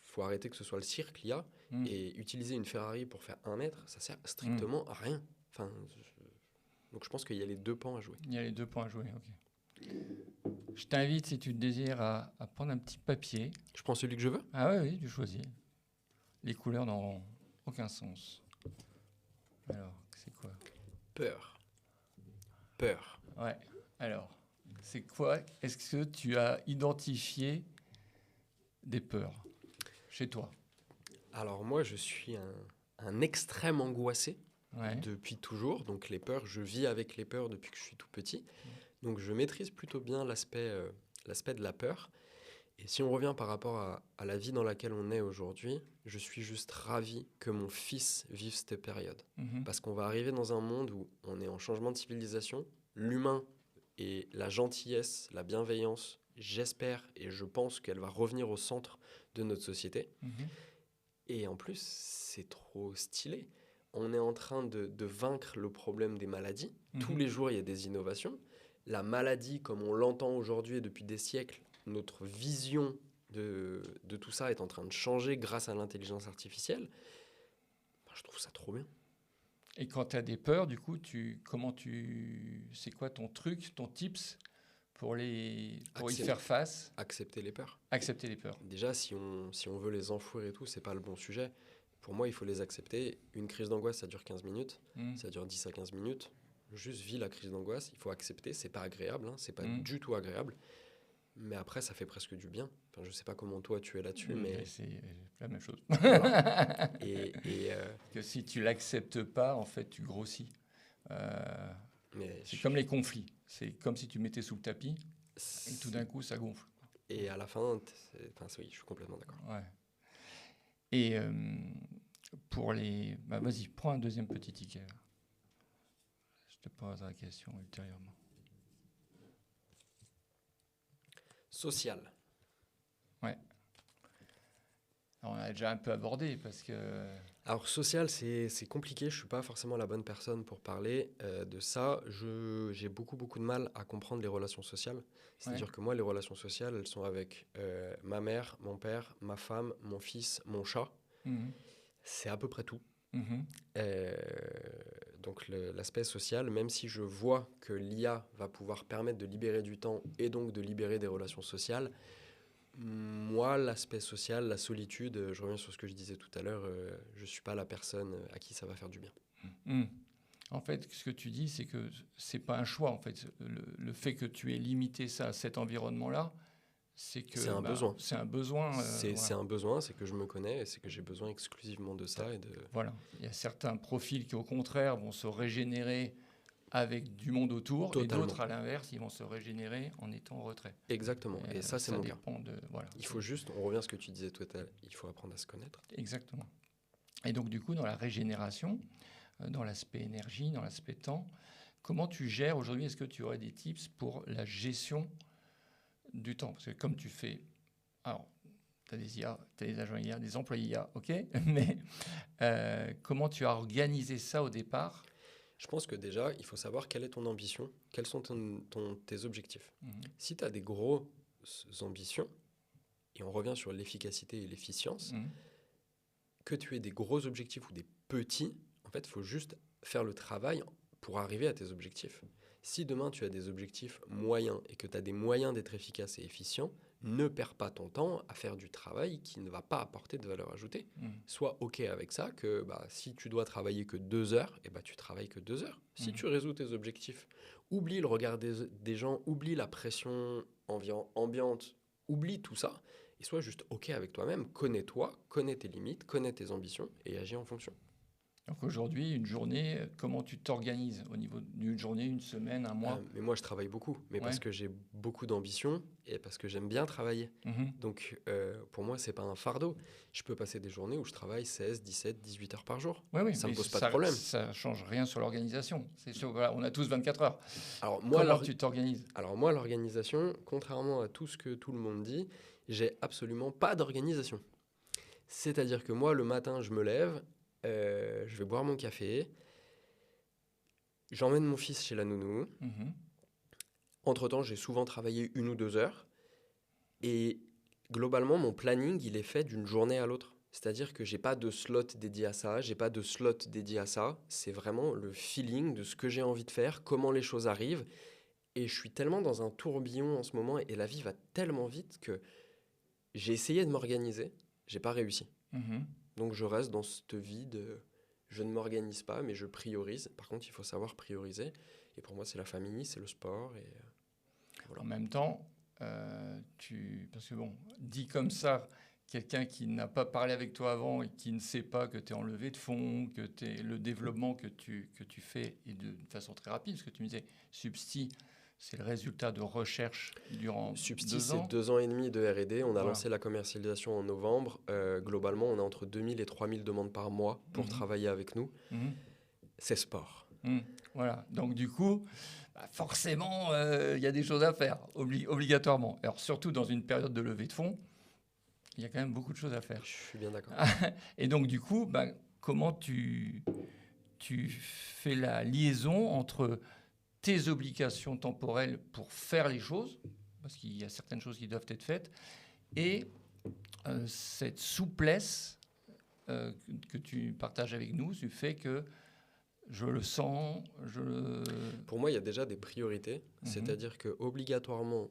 faut arrêter que ce soit le cirque, l'IA, et utiliser une Ferrari pour faire 1 mètre, ça sert strictement à rien. Enfin, donc je pense qu'il y a les deux pans à jouer. Il y a les 2 points à jouer, ok. Je t'invite, si tu le désires, à prendre un petit papier. Je prends celui que je veux. Ah oui, oui, tu choisis. Les couleurs n'ont aucun sens. Alors, c'est quoi? Peur. Peur. Ouais, alors, c'est quoi? Est-ce que tu as identifié des peurs chez toi? Alors moi, je suis un extrême angoissé Ouais. depuis toujours. Donc les peurs, je vis avec les peurs depuis que je suis tout petit. Donc je maîtrise plutôt bien l'aspect de la peur. Et si on revient par rapport à la vie dans laquelle on est aujourd'hui, je suis juste ravi que mon fils vive cette période. Mhm. Parce qu'on va arriver dans un monde où on est en changement de civilisation. L'humain et la gentillesse, la bienveillance, j'espère et je pense qu'elle va revenir au centre de notre société. Mhm. Et en plus, c'est trop stylé. On est en train de vaincre le problème des maladies. Tous Mhm. les jours, il y a des innovations. La maladie, comme on l'entend aujourd'hui et depuis des siècles, notre vision de tout ça est en train de changer grâce à l'intelligence artificielle. Enfin, je trouve ça trop bien. Et quand tu as des peurs, du coup, c'est quoi ton truc, ton tips pour y faire face, Accepter les peurs. accepter les peurs? Déjà, si on veut les enfouir et tout, c'est pas le bon sujet. Pour moi, il faut les accepter. Une crise d'angoisse, ça dure 15 minutes. Mhm. Ça dure 10 à 15 minutes. Juste vis la crise d'angoisse. Il faut accepter. C'est pas agréable. C'est pas Mhm. du tout agréable. Mais après, ça fait presque du bien. Enfin, je sais pas comment toi tu es là-dessus, mais C'est la même chose. voilà. Et Que si tu l'acceptes pas, en fait, tu grossis. mais C'est comme les conflits. C'est comme si tu mettais sous le tapis et tout d'un coup, ça gonfle. et à la fin, oui, je suis complètement d'accord. Ouais. Et pour les... Bah, vas-y, prends un deuxième petit ticket. Je te poserai la question ultérieurement. Social. Ouais. Alors, on a déjà un peu abordé parce que... Alors social, c'est compliqué. Je suis pas forcément la bonne personne pour parler de ça. J'ai beaucoup de mal à comprendre les relations sociales. C'est-à-dire que moi, les relations sociales, elles sont avec ma mère, mon père, ma femme, mon fils, mon chat. Mhm. C'est à peu près tout. Mhm. Donc l'aspect social, même si je vois que l'IA va pouvoir permettre de libérer du temps et donc de libérer des relations sociales, moi, l'aspect social, la solitude, je reviens sur ce que je disais tout à l'heure, je ne suis pas la personne à qui ça va faire du bien. Mhm. En fait, ce que tu dis, c'est que c'est pas un choix. En fait, le fait que tu aies limité ça à cet environnement-là, c'est que C'est un besoin. C'est un besoin. C'est Voilà. un besoin, c'est que je me connais et c'est que j'ai besoin exclusivement de ça. Voilà. Il y a certains profils qui, au contraire, vont se régénérer avec du monde autour, Totalement. et d'autres, à l'inverse, ils vont se régénérer en étant en retrait. Exactement. Et ça, c'est mon cas. dépend de... Voilà. Il faut juste, on revient à ce que tu disais tout à l'heure, il faut apprendre à se connaître. Exactement. Et donc, du coup, dans la régénération, dans l'aspect énergie, dans l'aspect temps, comment tu gères aujourd'hui? Est-ce que tu aurais des tips pour la gestion du temps? Parce que comme tu fais... Alors, tu as des IA, tu as des agents IA, des employés IA, ok, mais comment tu as organisé ça au départ? Je pense que déjà, il faut savoir quelle est ton ambition, quels sont tes objectifs. Si tu as des grosses ambitions, et on revient sur l'efficacité et l'efficience, que tu aies des gros objectifs ou des petits, en fait, il faut juste faire le travail pour arriver à tes objectifs. Si demain tu as des objectifs moyens et que tu as des moyens d'être efficace et efficient, ne perds pas ton temps à faire du travail qui ne va pas apporter de valeur ajoutée. Sois OK avec ça, que si tu dois travailler que 2 heures, tu travailles que 2 heures. Si tu résous tes objectifs, oublie le regard des gens, oublie la pression ambiante, oublie tout ça, et sois juste OK avec toi-même, connais-toi, connais tes limites, connais tes ambitions, et agis en fonction. Donc aujourd'hui, une journée, comment tu t'organises au niveau d'une journée, une semaine, un mois? Mais moi, je travaille beaucoup, mais parce que j'ai beaucoup d'ambition et parce que j'aime bien travailler. Donc, pour moi, c'est pas un fardeau. Je peux passer des journées où je travaille 16, 17, 18 heures par jour. Oui, ça me pose pas de problème. Ça ne change rien sur l'organisation. C'est sûr, voilà, on a tous 24 heures. Alors, moi, comment tu t'organises? Alors moi, l'organisation, contrairement à tout ce que tout le monde dit, j'ai absolument pas d'organisation. C'est-à-dire que moi, le matin, je me lève, je vais boire mon café, j'emmène mon fils chez la nounou. Entre-temps, j'ai souvent travaillé 1 ou 2 heures. Et globalement, mon planning, il est fait d'une journée à l'autre. C'est-à-dire que j'ai pas de slot dédié à ça, j'ai pas de slot dédié à ça. C'est vraiment le feeling de ce que j'ai envie de faire, comment les choses arrivent. Et je suis tellement dans un tourbillon en ce moment et la vie va tellement vite que j'ai essayé de m'organiser, j'ai pas réussi. Mhm. Donc je reste dans cette vie de je ne m'organise pas, mais je priorise. Par contre, il faut savoir prioriser. Et pour moi, c'est la famille, c'est le sport. Et voilà. En même temps, parce que bon, dit comme ça, quelqu'un qui n'a pas parlé avec toi avant et qui ne sait pas que tu es en levée de fonds, que le développement que tu fais est de façon très rapide, parce que tu me disais, Substi, c'est le résultat de recherche durant Substi, 2 c'est ans. 2 ans et demi de R&D. On a Voilà. lancé la commercialisation en novembre. Globalement, on a entre 2000 et 3000 demandes par mois pour Mhm. travailler avec nous. Mhm. C'est sport. Voilà. Donc du coup, forcément, il y a des choses à faire, obligatoirement. Alors surtout dans une période de levée de fonds, il y a quand même beaucoup de choses à faire. Je suis bien d'accord. Et donc du coup, comment tu fais la liaison entre tes obligations temporelles pour faire les choses, parce qu'il y a certaines choses qui doivent être faites, et cette souplesse que tu partages avec nous, du fait que je le sens, Pour moi, il y a déjà des priorités. C'est-à-dire que obligatoirement,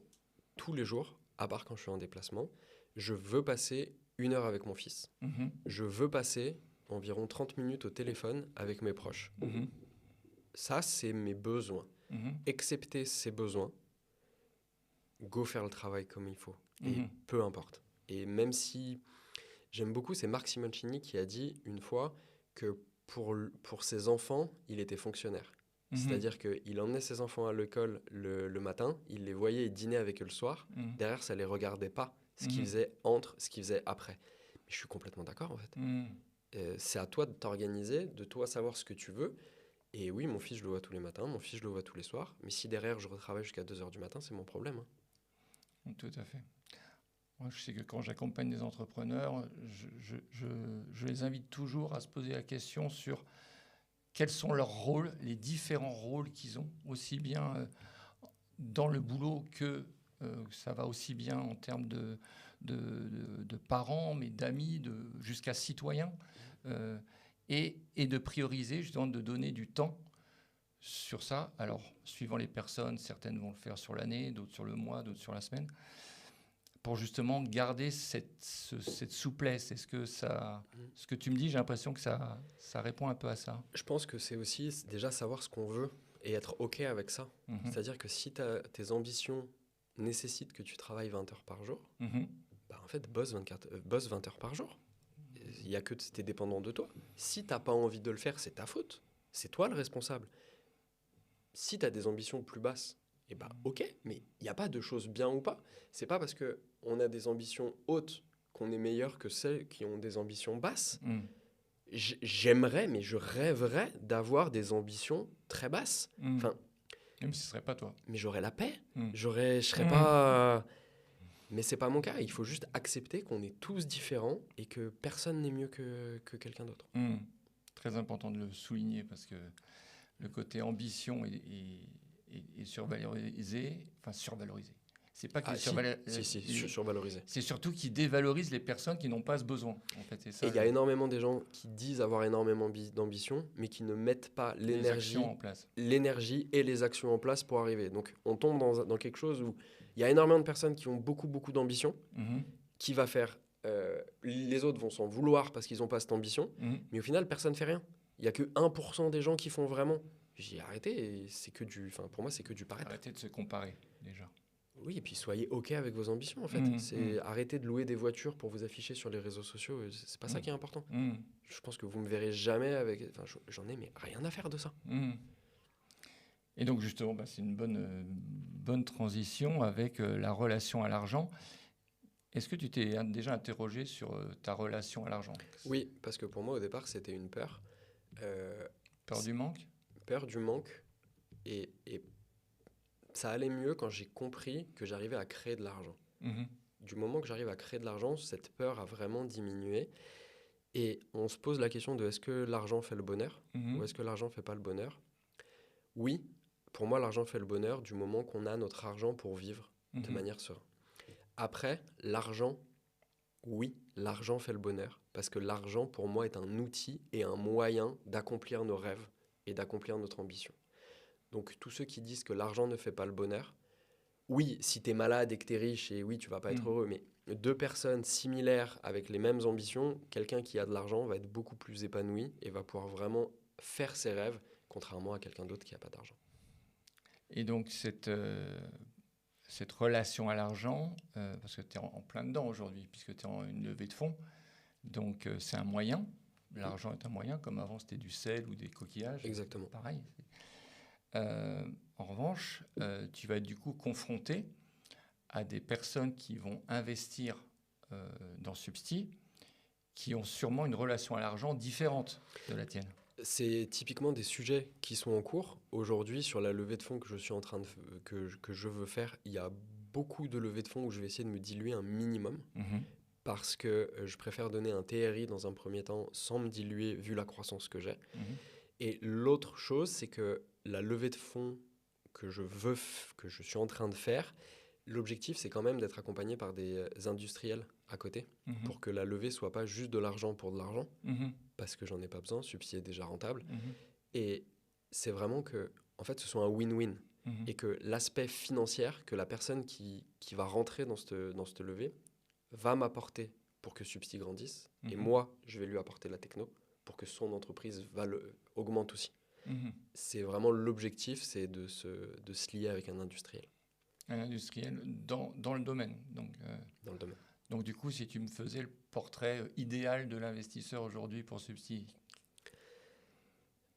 tous les jours, à part quand je suis en déplacement, je veux passer 1 heure avec mon fils. Mhm. Je veux passer environ 30 minutes au téléphone avec mes proches. Mhm. Ça, c'est mes besoins. Mhm. Accepter ces besoins, go faire le travail comme il faut. Et Mhm. peu importe. Et même si j'aime beaucoup, c'est Marc Simoncini qui a dit une fois que pour ses enfants, il était fonctionnaire. Mhm. C'est-à-dire qu'il emmenait ses enfants à l'école le matin, il les voyait et dînait avec eux le soir. Mhm. Derrière, ça ne les regardait pas, ce qu'ils Mhm. faisaient entre, ce qu'ils faisaient après. Mais je suis complètement d'accord, en fait. Mhm. C'est à toi de t'organiser, de toi savoir ce que tu veux. Et oui, mon fils, je le vois tous les matins, mon fils, je le vois tous les soirs. Mais si derrière, je retravaille jusqu'à 2 heures du matin, c'est mon problème. Hein. Tout à fait. Moi, je sais que quand j'accompagne des entrepreneurs, je les invite toujours à se poser la question sur quels sont leurs rôles, les différents rôles qu'ils ont, aussi bien dans le boulot que ça va aussi bien en termes de parents, mais d'amis, jusqu'à citoyens, et de prioriser, justement, de donner du temps sur ça. Alors, suivant les personnes, certaines vont le faire sur l'année, d'autres sur le mois, d'autres sur la semaine, pour justement garder cette souplesse. Est-ce que ce que tu me dis, j'ai l'impression que ça répond un peu à ça. Je pense que c'est aussi déjà savoir ce qu'on veut et être OK avec ça. Mhm. C'est-à-dire que si tes ambitions nécessitent que tu travailles 20 heures par jour, Mhm. en fait, bosse 20 heures par jour. Il n'y a que t'es dépendant de toi. Si tu n'as pas envie de le faire, c'est ta faute. C'est toi le responsable. Si tu as des ambitions plus basses, OK, mais il n'y a pas de choses bien ou pas. C'est pas parce qu'on a des ambitions hautes qu'on est meilleur que celles qui ont des ambitions basses. Mhm. J'aimerais, mais je rêverais d'avoir des ambitions très basses. Mhm. Enfin, même si ce ne serait pas toi. mais j'aurais la paix. Mhm. Je serais pas... Mais c'est pas mon cas. Il faut juste accepter qu'on est tous différents et que personne n'est mieux que quelqu'un d'autre. Mhm. Très important de le souligner parce que le côté ambition est survalorisé. Enfin, survalorisé. C'est pas qu'il est survalorisé. C'est surtout qu'il dévalorise les personnes qui n'ont pas ce besoin. En fait, c'est ça. Et il y a énormément des gens qui disent avoir énormément d'ambition, mais qui ne mettent pas l'énergie et les actions en place pour arriver. Donc on tombe dans quelque chose où il y a énormément de personnes qui ont beaucoup d'ambition, qui va faire... les autres vont s'en vouloir parce qu'ils n'ont pas cette ambition, mais au final, personne ne fait rien. Il n'y a que 1% des gens qui font vraiment. J'ai arrêté, et c'est que pour moi, c'est que du paraître. Arrêtez de se comparer, déjà. Oui, et puis soyez OK avec vos ambitions, en fait. Arrêtez de louer des voitures pour vous afficher sur les réseaux sociaux. C'est pas ça qui est important. Je pense que vous me verrez jamais avec... Enfin, j'en ai mais rien à faire de ça. Et donc, justement, c'est une bonne transition avec la relation à l'argent. Est-ce que tu t'es déjà interrogé sur ta relation à l'argent ? Oui, parce que pour moi, au départ, c'était une peur. Peur du manque ? Peur du manque. Et ça allait mieux quand j'ai compris que j'arrivais à créer de l'argent. Du moment que j'arrive à créer de l'argent, cette peur a vraiment diminué. Et on se pose la question de est-ce que l'argent fait le bonheur ou est-ce que l'argent ne fait pas le bonheur ? Oui, pour moi, l'argent fait le bonheur du moment qu'on a notre argent pour vivre de manière sereine. Après, l'argent, oui, l'argent fait le bonheur parce que l'argent, pour moi, est un outil et un moyen d'accomplir nos rêves et d'accomplir notre ambition. Donc tous ceux qui disent que l'argent ne fait pas le bonheur, oui, si tu es malade et que tu es riche, et oui, tu vas pas être heureux, mais deux personnes similaires avec les mêmes ambitions, quelqu'un qui a de l'argent va être beaucoup plus épanoui et va pouvoir vraiment faire ses rêves, contrairement à quelqu'un d'autre qui n'a pas d'argent. Et donc, cette relation à l'argent, parce que tu es en plein dedans aujourd'hui, puisque tu es en une levée de fonds, donc c'est un moyen. L'argent est un moyen, comme avant c'était du sel ou des coquillages. Exactement. Pareil. En revanche, tu vas être du coup confronté à des personnes qui vont investir dans Substi, qui ont sûrement une relation à l'argent différente de la tienne. C'est typiquement des sujets qui sont en cours. Aujourd'hui, sur la levée de fonds que je suis en train de que je veux faire, il y a beaucoup de levées de fonds où je vais essayer de me diluer un minimum parce que je préfère donner un TRI dans un premier temps sans me diluer vu la croissance que j'ai. Et l'autre chose, c'est que la levée de fonds que je suis en train de faire, l'objectif, c'est quand même d'être accompagné par des industriels à côté pour que la levée soit pas juste de l'argent pour de l'argent, parce que j'en ai pas besoin, Subsi est déjà rentable. Et c'est vraiment que, en fait, ce soit un win-win. Et que l'aspect financier, que la personne qui va rentrer dans cette levée va m'apporter pour que Subsi grandisse. Et moi, je vais lui apporter la techno pour que son entreprise augmente aussi. C'est vraiment l'objectif, c'est de se lier avec un industriel. Un industriel dans le domaine. Dans le domaine. Donc du coup, si tu me faisais le portrait idéal de l'investisseur aujourd'hui pour Subsi,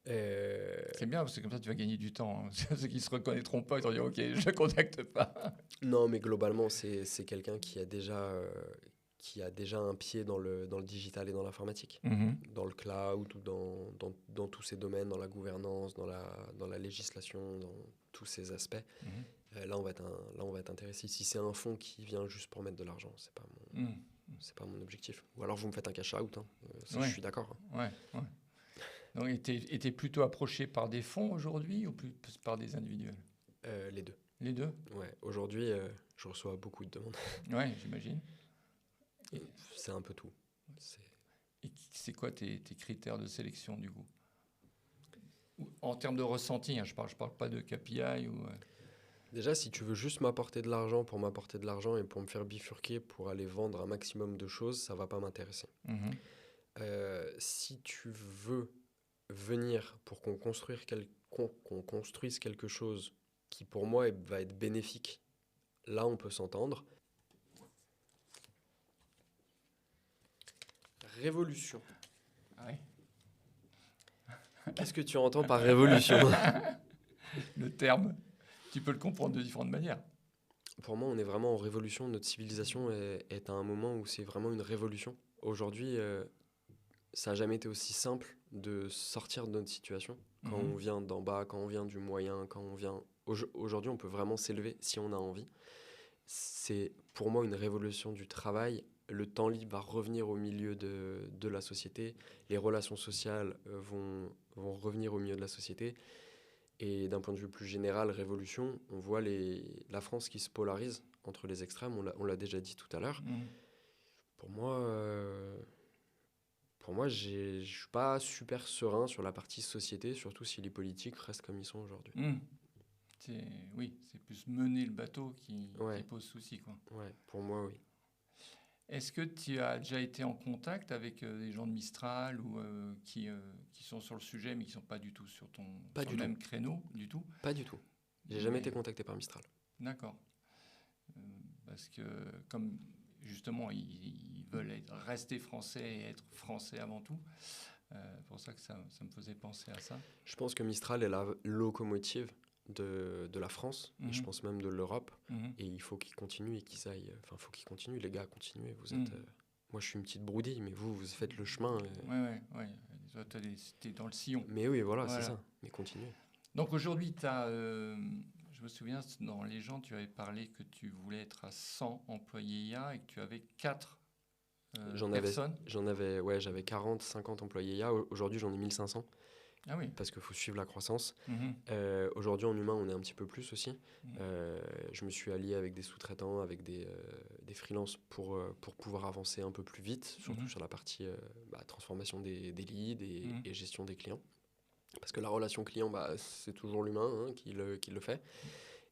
c'est bien, parce que comme ça, tu vas gagner du temps. Ceux qui ne se reconnaîtront pas, ils vont dire « Ok, je ne contacte pas ». Non, mais globalement, c'est quelqu'un qui a déjà un pied dans le digital et dans l'informatique, dans le cloud ou dans tous ces domaines, dans la gouvernance, dans la législation, dans tous ces aspects. Là, on va être intéressé. Si c'est un fonds qui vient juste pour mettre de l'argent, c'est pas mon objectif. Ou alors vous me faites un cash out, ça, je suis d'accord. Ouais. Donc, t'es plutôt approché par des fonds aujourd'hui ou plus par des individuels? Les deux. Les deux? Ouais. Aujourd'hui, je reçois beaucoup de demandes. Ouais, j'imagine. C'est un peu tout. Et c'est quoi tes critères de sélection du coup? En termes de ressenti, je parle pas de KPI ou... Déjà, si tu veux juste m'apporter de l'argent pour m'apporter de l'argent et pour me faire bifurquer pour aller vendre un maximum de choses, ça va pas m'intéresser. Si tu veux venir pour qu'on construise quelque chose qui pour moi va être bénéfique, là on peut s'entendre. Révolution. Ah ouais. Qu'est-ce que tu entends par révolution? Le terme, tu peux le comprendre de différentes manières. Pour moi, on est vraiment en révolution. Notre civilisation est à un moment où c'est vraiment une révolution. Aujourd'hui, ça n'a jamais été aussi simple de sortir de notre situation. Quand on vient d'en bas, quand on vient du moyen, quand on vient... Aujourd'hui, on peut vraiment s'élever si on a envie. C'est pour moi une révolution du travail. Le temps libre va revenir au milieu de la société. Les relations sociales vont revenir au milieu de la société. Et d'un point de vue plus général, révolution, on voit la France qui se polarise entre les extrêmes. On l'a déjà dit tout à l'heure. Pour moi, je ne suis pas super serein sur la partie société, surtout si les politiques restent comme ils sont aujourd'hui. Oui, c'est plus mener le bateau qui pose souci, quoi. Ouais, pour moi, oui. Est-ce que tu as déjà été en contact avec des gens de Mistral ou qui sont sur le sujet mais qui ne sont pas du tout sur le même créneau du tout? Pas du tout. J'ai jamais été contacté par Mistral. D'accord. Parce que comme justement ils veulent rester français et être français avant tout, c'est pour ça que ça me faisait penser à ça. Je pense que Mistral est la locomotive de la France, et je pense même de l'Europe, et il faut qu'ils continuent et qu'ils aillent... Enfin, il faut qu'ils continuent, les gars, continuez. Vous êtes... moi, je suis une petite broudille, mais vous faites le chemin. Ouais. T'es dans le sillon. Mais oui, voilà. C'est ça. Mais continuez. Donc aujourd'hui, je me souviens, dans Les gens, tu avais parlé que tu voulais être à 100 employés IA et que tu avais 4 personnes. J'avais 40, 50 employés IA. Aujourd'hui, j'en ai 1500. Ah oui. parce qu'il faut suivre la croissance. Mhm. Aujourd'hui, en humain, on est un petit peu plus aussi. Mhm. Je me suis allié avec des sous-traitants, avec des freelances pour pouvoir avancer un peu plus vite, surtout Mhm. sur la partie transformation des leads Mhm. et gestion des clients. Parce que la relation client, c'est toujours l'humain qui le fait.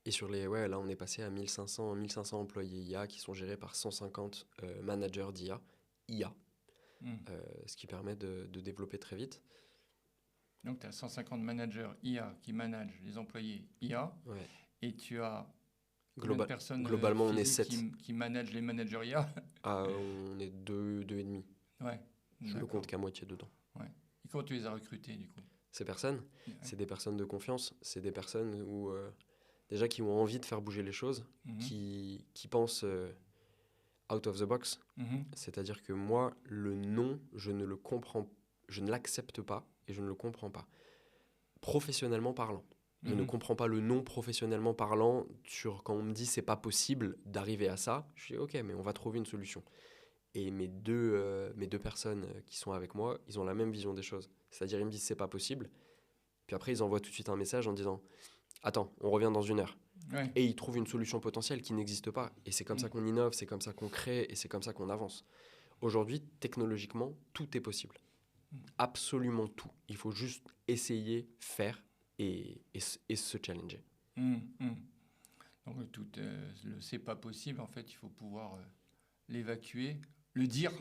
Et là, on est passé à 1500 employés IA qui sont gérés par 150 managers d'IA, IA, Mhm. ce qui permet de développer très vite. Donc, tu as 150 managers IA qui managent les employés IA Ouais. et tu as combien de personnes Globalement, on est physiques 7. qui managent les managers IA? On est deux et demi. Ouais, Je me compte qu'à moitié dedans. Ouais. Et comment tu les as recrutés, du coup? Ces personnes, Ouais. c'est des personnes de confiance. C'est des personnes déjà qui ont envie de faire bouger les choses, Mhm. qui pensent out of the box. Mhm. C'est-à-dire que moi, le non, je ne l'accepte pas et je ne le comprends pas. Professionnellement parlant. Je ne Mhm. comprends pas le non professionnellement parlant quand on me dit c'est pas possible d'arriver à ça. Je dis ok, mais on va trouver une solution. Et mes deux personnes qui sont avec moi, ils ont la même vision des choses. C'est-à-dire ils me disent c'est pas possible. Puis après ils envoient tout de suite un message en disant attends, on revient dans 1 heure. Ouais. Et ils trouvent une solution potentielle qui n'existe pas. Et c'est comme ça Mhm. qu'on innove, c'est comme ça qu'on crée et c'est comme ça qu'on avance. Aujourd'hui, technologiquement, tout est possible. Absolument tout. Il faut juste essayer, faire et se challenger. Mhm. Mhm. Donc, tout le c'est pas possible, en fait, il faut pouvoir l'évacuer, le dire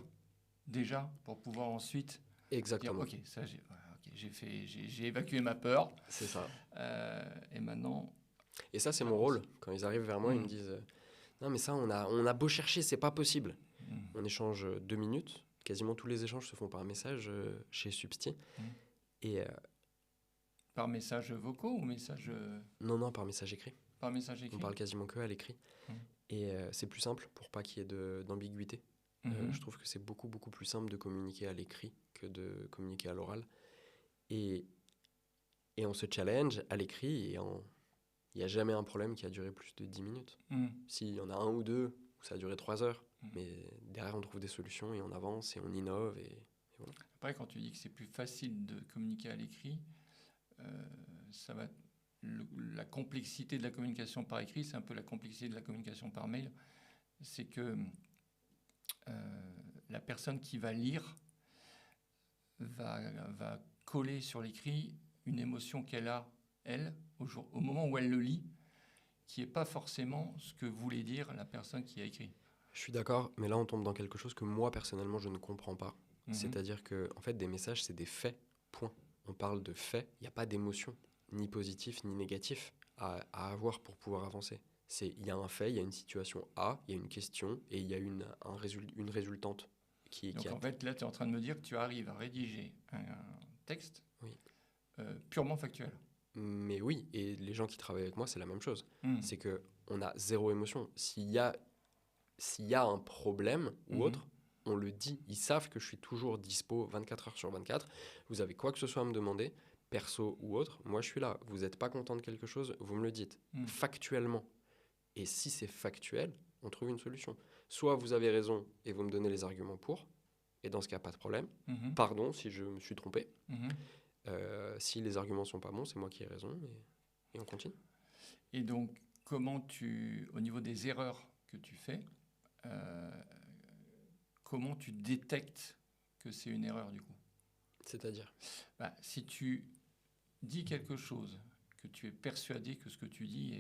déjà pour pouvoir ensuite dire Exactement. ok, ça j'ai évacué ma peur C'est ça. et maintenant Et ça, c'est mon j'avance. rôle. Quand ils arrivent vers moi, ils me Mhm. disent non, mais ça, on a beau chercher, c'est pas possible. Mhm. On échange 2 minutes. Quasiment tous les échanges se font par message chez Substi. Mhm. Et Par message vocaux ou message non, par message écrit. par message On écrit? parle quasiment que à l'écrit. Mhm. Et c'est plus simple pour pas qu'il y ait d'ambiguïté. Mhm. Je trouve que c'est beaucoup, beaucoup plus simple de communiquer à l'écrit que de communiquer à l'oral. Et on se challenge à l'écrit il n'y a jamais un problème qui a duré plus de 10 minutes. Mhm. S'il y en a un ou deux où ça a duré 3 heures, Mhm. mais derrière on trouve des solutions et on avance et on innove. Et voilà. Après, quand tu dis que c'est plus facile de communiquer à l'écrit, ça va. La complexité de la communication par écrit, c'est un peu la complexité de la communication par mail. C'est que la personne qui va lire va coller sur l'écrit une émotion qu'elle a, elle, au moment où elle le lit, qui n'est pas forcément ce que voulait dire la personne qui a écrit. Je suis d'accord, mais là on tombe dans quelque chose que moi personnellement je ne comprends pas. Mhm. C'est-à-dire que en fait des messages c'est des faits, point. On parle de faits, il n'y a pas d'émotion, ni positif ni négatif à avoir pour pouvoir avancer. Il y a un fait, il y a une situation A, il y a une question et il y a une résultante Donc a... en fait, là, tu es en train de me dire que tu arrives à rédiger un texte Oui. purement factuel. Mais oui, et les gens qui travaillent avec moi, c'est la même chose. Mhm. C'est qu'on a zéro émotion. S'il y a un problème ou Mhm. autre, on le dit. Ils savent que je suis toujours dispo 24 heures sur 24. Vous avez quoi que ce soit à me demander, perso ou autre, moi je suis là. Vous n'êtes pas content de quelque chose, vous me le dites. Mhm. Factuellement. Et si c'est factuel, on trouve une solution. Soit vous avez raison et vous me donnez les arguments pour, et dans ce cas, pas de problème. Mhm. Pardon si je me suis trompé. Mhm. Si les arguments sont pas bons, c'est moi qui ai raison et on continue. Et donc, au niveau des erreurs que tu fais, euh, comment tu détectes que c'est une erreur du coup? C'est-à-dire Si tu dis quelque chose, que tu es persuadé que ce que tu dis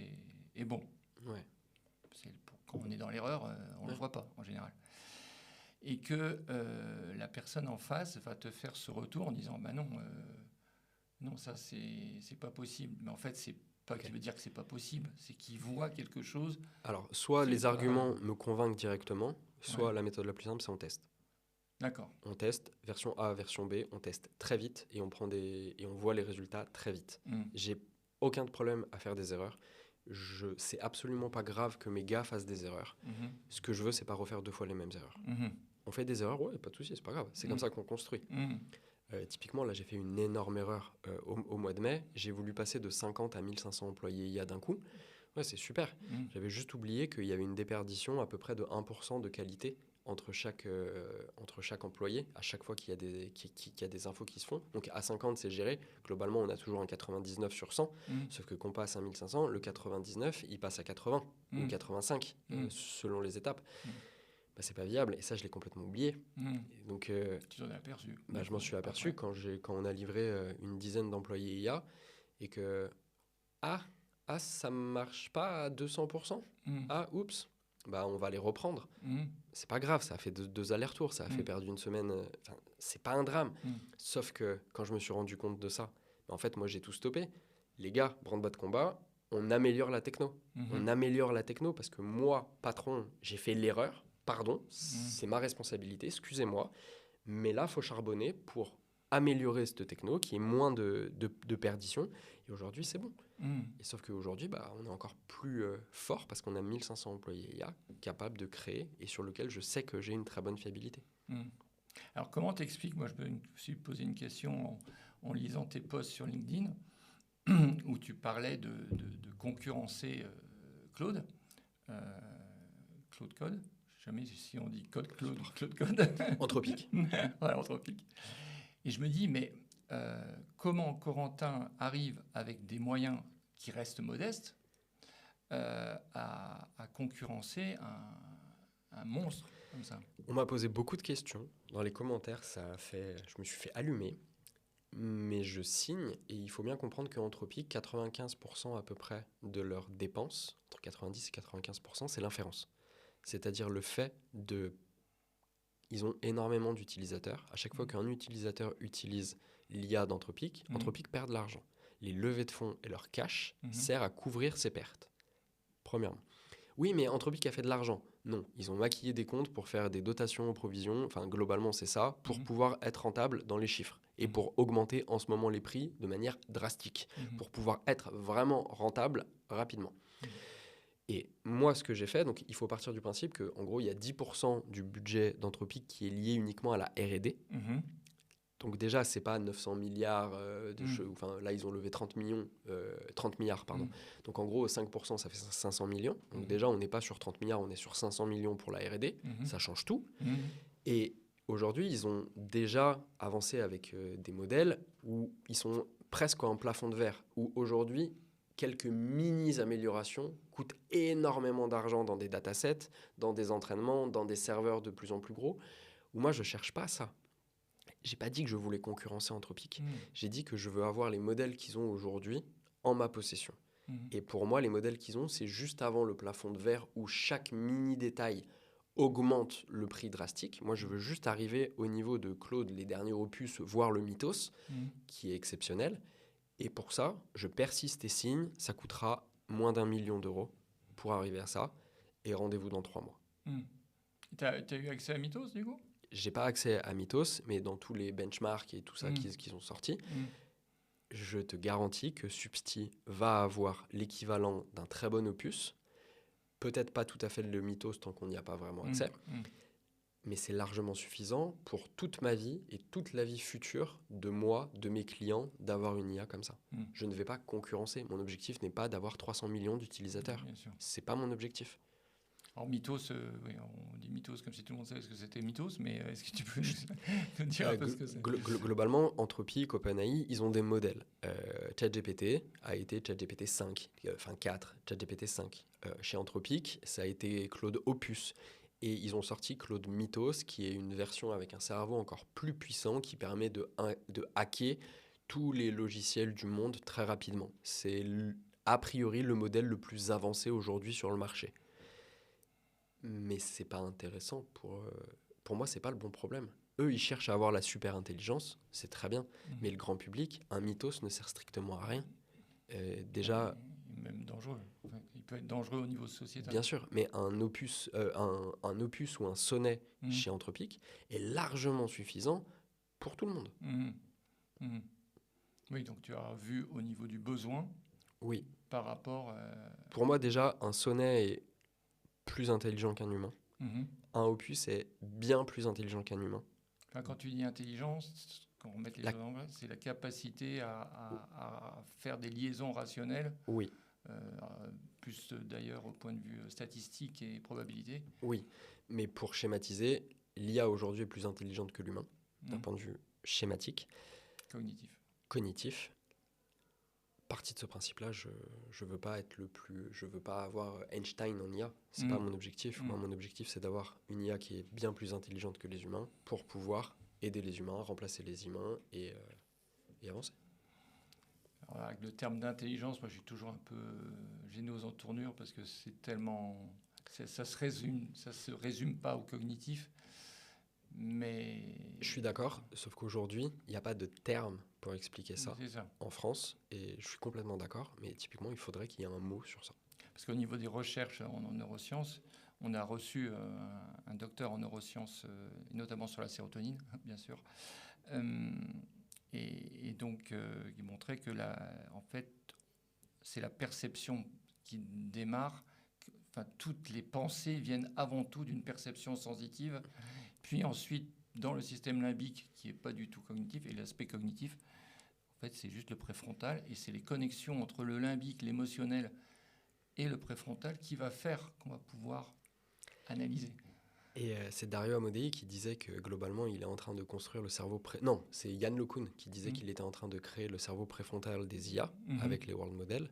est bon, ouais. quand on est dans l'erreur, on ne le voit pas en général. Et que la personne en face va te faire ce retour en disant bah non, ça c'est pas possible. Mais en fait, c'est pas qu'il veut dire que c'est pas possible, c'est qu'il voit quelque chose. Alors, soit les arguments me convainquent directement, soit la méthode la plus simple, c'est on teste. D'accord. On teste, version A, version B, on teste très vite et on voit les résultats très vite. J'ai aucun problème à faire des erreurs. C'est absolument pas grave que mes gars fassent des erreurs. Ce que je veux, c'est pas refaire 2 fois les mêmes erreurs. On fait des erreurs, ouais, pas de souci, c'est pas grave. C'est comme ça qu'on construit. Typiquement, là, j'ai fait une énorme erreur au mois de mai. J'ai voulu passer de 50 à 1500 employés IA d'un coup. Ouais, c'est super. J'avais juste oublié qu'il y avait une déperdition à peu près de 1% de qualité entre chaque employé, à chaque fois qu'il y a qu'il y a des infos qui se font. Donc à 50, c'est géré. Globalement, on a toujours un 99 sur 100. Sauf que quand on passe à 1500, le 99, il passe à 80 ou 85, selon les étapes. Bah, c'est pas viable. Et ça, je l'ai complètement oublié. Et donc, tu t'en es aperçu. Bah, je m'en suis aperçu quand on a livré une dizaine d'employés IA et que, ça marche pas à 200%. Oups. Bah, on va les reprendre. C'est pas grave, ça a fait deux allers-retours, ça a fait perdre une semaine. C'est pas un drame. Sauf que quand je me suis rendu compte de ça, en fait, moi, j'ai tout stoppé. Les gars, branle-bas de combat, on améliore la techno. On améliore la techno parce que moi, patron, j'ai fait l'erreur. Pardon, c'est ma responsabilité, excusez-moi. Mais là, il faut charbonner pour améliorer cette techno, qui est moins de perdition. Et aujourd'hui, c'est bon. Et sauf qu'aujourd'hui, on est encore plus fort parce qu'on a 1500 employés IA capables de créer et sur lequel je sais que j'ai une très bonne fiabilité. Alors, comment t'expliques, moi, je me suis posé une question en lisant tes posts sur LinkedIn, où tu parlais de concurrencer Claude Code. Jamais si on dit Claude Code. Anthropique. Ouais, Anthropique. Et je me dis, mais comment Corentin arrive avec des moyens qui restent modestes à concurrencer un monstre comme ça? On m'a posé beaucoup de questions. Dans les commentaires, je me suis fait allumer. Mais je signe, et il faut bien comprendre qu'Anthropique, 95% à peu près de leurs dépenses, entre 90 et 95%, c'est l'inférence. C'est-à-dire le fait de... Ils ont énormément d'utilisateurs. À chaque fois qu'un utilisateur utilise l'IA d'Anthropique, Anthropique perd de l'argent. Les levées de fonds et leur cash servent à couvrir ces pertes. Premièrement. Oui, mais Anthropique a fait de l'argent. Non, ils ont maquillé des comptes pour faire des dotations aux provisions. Enfin, globalement, c'est ça, pour pouvoir être rentable dans les chiffres et pour augmenter en ce moment les prix de manière drastique, pour pouvoir être vraiment rentable rapidement. Et moi, ce que j'ai fait, donc il faut partir du principe qu'en gros, il y a 10% du budget d'Anthropique qui est lié uniquement à la R&D. Donc déjà, c'est pas 900 milliards de enfin là ils ont levé 30 milliards pardon. Donc en gros 5% ça fait 500 millions. Donc déjà on n'est pas sur 30 milliards, on est sur 500 millions pour la R&D, ça change tout. Et aujourd'hui, ils ont déjà avancé avec des modèles où ils sont presque en plafond de verre, où aujourd'hui quelques mini-améliorations coûtent énormément d'argent dans des datasets, dans des entraînements, dans des serveurs de plus en plus gros, où moi je cherche pas ça. J'ai pas dit que je voulais concurrencer Anthropique. J'ai dit que je veux avoir les modèles qu'ils ont aujourd'hui en ma possession. Et pour moi, les modèles qu'ils ont, c'est juste avant le plafond de verre où chaque mini détail augmente le prix drastique. Moi, je veux juste arriver au niveau de Claude, les derniers opus, voire le Mythos, qui est exceptionnel. Et pour ça, je persiste et signe. Ça coûtera moins d'1 million d'euros pour arriver à ça. Et rendez-vous dans 3 mois. T'as eu accès à Mythos, du coup ? J'ai pas accès à Mythos, mais dans tous les benchmarks et tout ça qu'ils ont sortis, je te garantis que Substi va avoir l'équivalent d'un très bon opus. Peut-être pas tout à fait le Mythos tant qu'on n'y a pas vraiment accès, mais c'est largement suffisant pour toute ma vie et toute la vie future de moi, de mes clients, d'avoir une IA comme ça. Je ne vais pas concurrencer. Mon objectif n'est pas d'avoir 300 millions d'utilisateurs. C'est pas mon objectif. Alors Mythos, on dit Mythos comme si tout le monde savait ce que c'était Mythos, mais est-ce que tu peux nous dire un peu ce que c'est ? Globalement, Anthropique, OpenAI, ils ont des modèles. ChatGPT a été ChatGPT 5, enfin 4, ChatGPT 5. Chez Anthropique, ça a été Claude Opus. Et ils ont sorti Claude Mythos, qui est une version avec un cerveau encore plus puissant qui permet de hacker tous les logiciels du monde très rapidement. C'est a priori le modèle le plus avancé aujourd'hui sur le marché. Mais c'est pas intéressant pour moi, c'est pas le bon problème. Eux, ils cherchent à avoir la super intelligence, c'est très bien. Mais le grand public, un Mythos ne sert strictement à rien. Déjà, même dangereux. Enfin, il peut être dangereux au niveau sociétal. Bien sûr, mais un opus ou un sonnet chez Anthropique est largement suffisant pour tout le monde. Oui, donc tu as vu au niveau du besoin. Oui. Par rapport. Pour moi, déjà, un sonnet est plus intelligent qu'un humain. Un opus est bien plus intelligent qu'un humain. Enfin, quand tu dis intelligence, quand on met les choses en place, c'est la capacité à faire des liaisons rationnelles plus d'ailleurs au point de vue statistique et probabilité. Oui, mais pour schématiser, l'IA aujourd'hui est plus intelligente que l'humain, d'un point de vue schématique, cognitif. Partie de ce principe-là, je veux pas être je veux pas avoir Einstein en IA. C'est pas mon objectif. Moi, mon objectif, c'est d'avoir une IA qui est bien plus intelligente que les humains pour pouvoir aider les humains, remplacer les humains et avancer. Alors, avec le terme d'intelligence, moi, je suis toujours un peu gêné aux entournures parce que c'est tellement, ça se résume pas au cognitif. Mais je suis d'accord, sauf qu'aujourd'hui, il n'y a pas de terme pour expliquer ça, en France, et je suis complètement d'accord, mais typiquement, il faudrait qu'il y ait un mot sur ça. Parce qu'au niveau des recherches en neurosciences, on a reçu un docteur en neurosciences, notamment sur la sérotonine, bien sûr, et donc il montrait que en fait, c'est la perception qui démarre. Enfin, toutes les pensées viennent avant tout d'une perception sensitive. Puis ensuite, dans le système limbique, qui n'est pas du tout cognitif, et l'aspect cognitif, en fait, c'est juste le préfrontal, et c'est les connexions entre le limbique, l'émotionnel et le préfrontal qui va faire qu'on va pouvoir analyser. Et c'est Dario Amodei qui disait que globalement, il est en train de construire le cerveau Non, c'est Yann LeCun qui disait qu'il était en train de créer le cerveau préfrontal des IA avec les world models.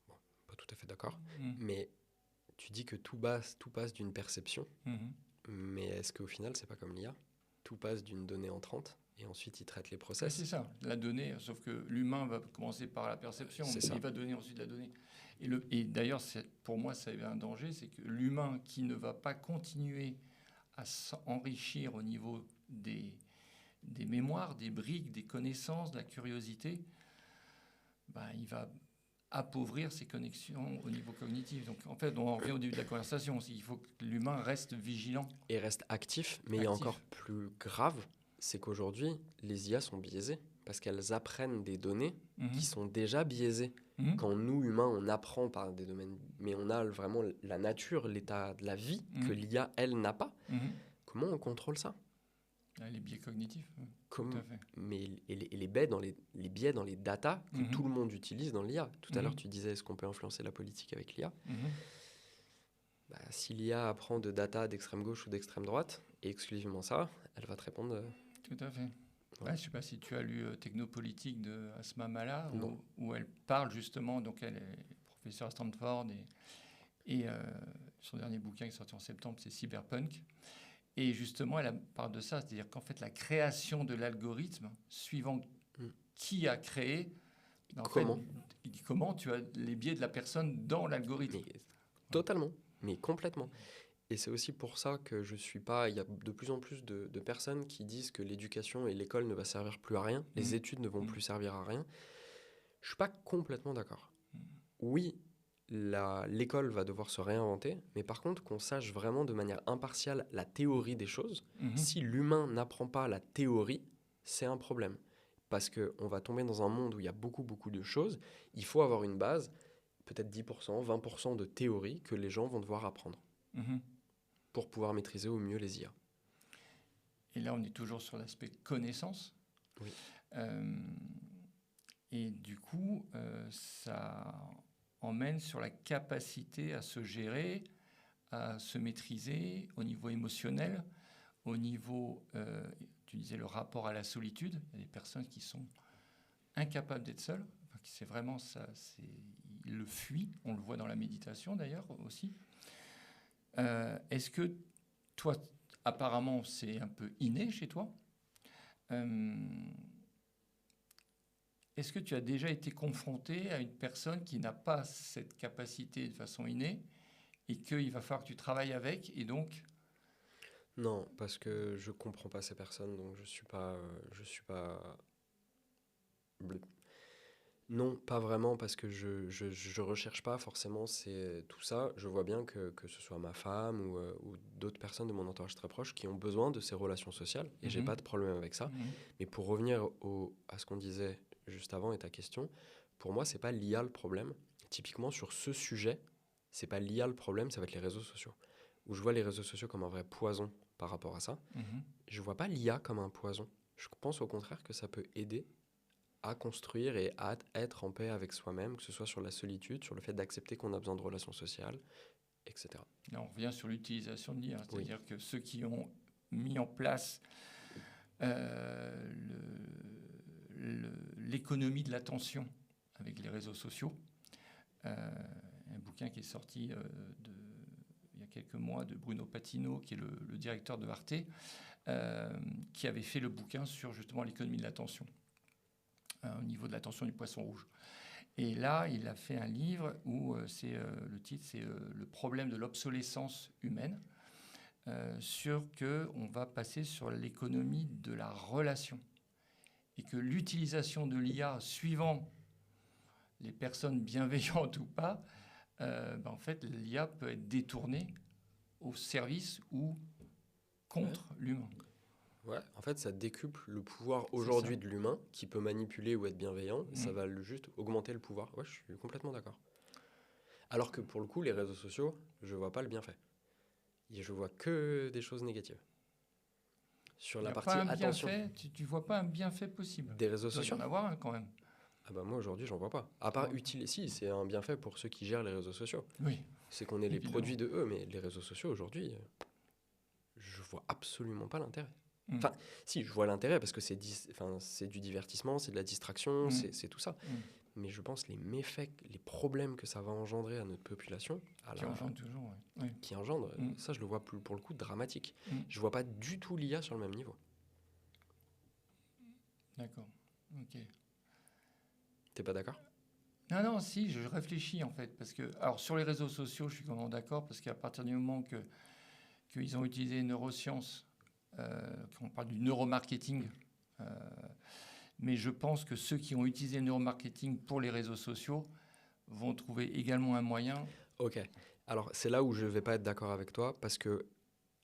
Bon, pas tout à fait d'accord, mais tu dis que tout passe d'une perception. Mais est-ce qu'au final, c'est pas comme l'IA ? Tout passe d'une donnée entrante et ensuite il traite les process. C'est ça, la donnée, sauf que l'humain va commencer par la perception, mais il va donner ensuite la donnée. Et d'ailleurs, pour moi, ça avait un danger, c'est que l'humain qui ne va pas continuer à s'enrichir au niveau des mémoires, des briques, des connaissances, de la curiosité, il va appauvrir ses connexions au niveau cognitif. Donc en fait, on revient au début de la conversation. Il faut que l'humain reste vigilant. Et reste actif, mais il y a encore plus grave, c'est qu'aujourd'hui, les IA sont biaisées parce qu'elles apprennent des données qui sont déjà biaisées. Quand nous, humains, on apprend par des domaines, mais on a vraiment la nature, l'état de la vie que l'IA, elle, n'a pas. Comment on contrôle ça ? Les biais cognitifs. Tout à fait. Mais les biais dans les datas que tout le monde utilise dans l'IA. Tout à l'heure, tu disais, est-ce qu'on peut influencer la politique avec l'IA ? Si l'IA apprend de data d'extrême gauche ou d'extrême droite, et exclusivement ça, elle va te répondre... Tout à fait. Ouais, je ne sais pas si tu as lu Technopolitique de Asma Mala, où elle parle justement, donc elle est professeure à Stanford, et son dernier bouquin qui est sorti en septembre, c'est Cyberpunk. Et justement, elle parle de ça, c'est-à-dire qu'en fait, la création de l'algorithme, suivant qui a créé, comment tu as les biais de la personne dans l'algorithme. Totalement, mais complètement. Et c'est aussi pour ça que je suis pas... Il y a de plus en plus de personnes qui disent que l'éducation et l'école ne va servir plus à rien, les études ne vont plus servir à rien. Je suis pas complètement d'accord. Oui, l'école va devoir se réinventer, mais par contre qu'on sache vraiment de manière impartiale la théorie des choses. Si l'humain n'apprend pas la théorie, c'est un problème. Parce qu'on va tomber dans un monde où il y a beaucoup de choses. Il faut avoir une base, peut-être 10%, 20% de théorie que les gens vont devoir apprendre pour pouvoir maîtriser au mieux les IA. Et là, on est toujours sur l'aspect connaissance. Oui. Et du coup, ça emmène sur la capacité à se gérer, à se maîtriser au niveau émotionnel, au niveau, tu disais, le rapport à la solitude. Il y a des personnes qui sont incapables d'être seules. Enfin, c'est vraiment ça, ils le fuient. On le voit dans la méditation d'ailleurs aussi. Est-ce que toi, apparemment, c'est un peu inné chez toi ? Est-ce que tu as déjà été confronté à une personne qui n'a pas cette capacité de façon innée et qu'il va falloir que tu travailles avec et donc... Non, parce que je comprends pas ces personnes, donc je suis pas Non, pas vraiment, parce que je recherche pas forcément tout ça. Je vois bien que ce soit ma femme ou d'autres personnes de mon entourage très proche qui ont besoin de ces relations sociales, et j'ai pas de problème avec ça. Mais pour revenir à ce qu'on disait juste avant et ta question, pour moi, c'est pas l'IA le problème. Typiquement, sur ce sujet, c'est pas l'IA le problème, ça va être les réseaux sociaux. Où je vois les réseaux sociaux comme un vrai poison par rapport à ça. Je vois pas l'IA comme un poison. Je pense au contraire que ça peut aider à construire et à être en paix avec soi-même, que ce soit sur la solitude, sur le fait d'accepter qu'on a besoin de relations sociales, etc. Là, on revient sur l'utilisation de l'IA, Oui. c'est-à-dire que ceux qui ont mis en place l'économie de l'attention avec les réseaux sociaux, un bouquin qui est sorti il y a quelques mois de Bruno Patino, qui est le directeur de Arte, qui avait fait le bouquin sur justement l'économie de l'attention, au niveau de l'attention du poisson rouge. Et là, il a fait un livre où le titre, c'est Le problème de l'obsolescence humaine, sur qu'on va passer sur l'économie de la relation. Et que l'utilisation de l'IA, suivant les personnes bienveillantes ou pas, en fait, l'IA peut être détournée au service ou contre l'humain. Ouais, en fait, ça décuple le pouvoir aujourd'hui de l'humain qui peut manipuler ou être bienveillant. Ça va juste augmenter le pouvoir. Ouais, je suis complètement d'accord. Alors que pour le coup, les réseaux sociaux, je vois pas le bienfait. Et je vois que des choses négatives. Sur la partie attention. Tu vois pas un bienfait possible. Des réseaux sociaux. Il doit y en avoir un quand même. Ah bah moi aujourd'hui, j'en vois pas. À part utile, si, c'est un bienfait pour ceux qui gèrent les réseaux sociaux. Oui. C'est qu'on est les produits de eux, mais les réseaux sociaux aujourd'hui, je vois absolument pas l'intérêt. Enfin, si, je vois l'intérêt parce que c'est du divertissement, c'est de la distraction, c'est tout ça. Mais je pense les méfaits, les problèmes que ça va engendrer à notre population... Qui engendre toujours, oui. Qui engendre, ça je le vois plus, pour le coup dramatique. Je vois pas du tout l'IA sur le même niveau. D'accord, ok. T'es pas d'accord ? Non, si, je réfléchis en fait. Parce que, alors sur les réseaux sociaux, je suis complètement d'accord, parce qu'à partir du moment qu'ils ont utilisé les neurosciences, qu'on parle du neuromarketing, mais je pense que ceux qui ont utilisé le neuromarketing pour les réseaux sociaux vont trouver également un moyen. Ok, alors c'est là où je vais pas être d'accord avec toi, parce que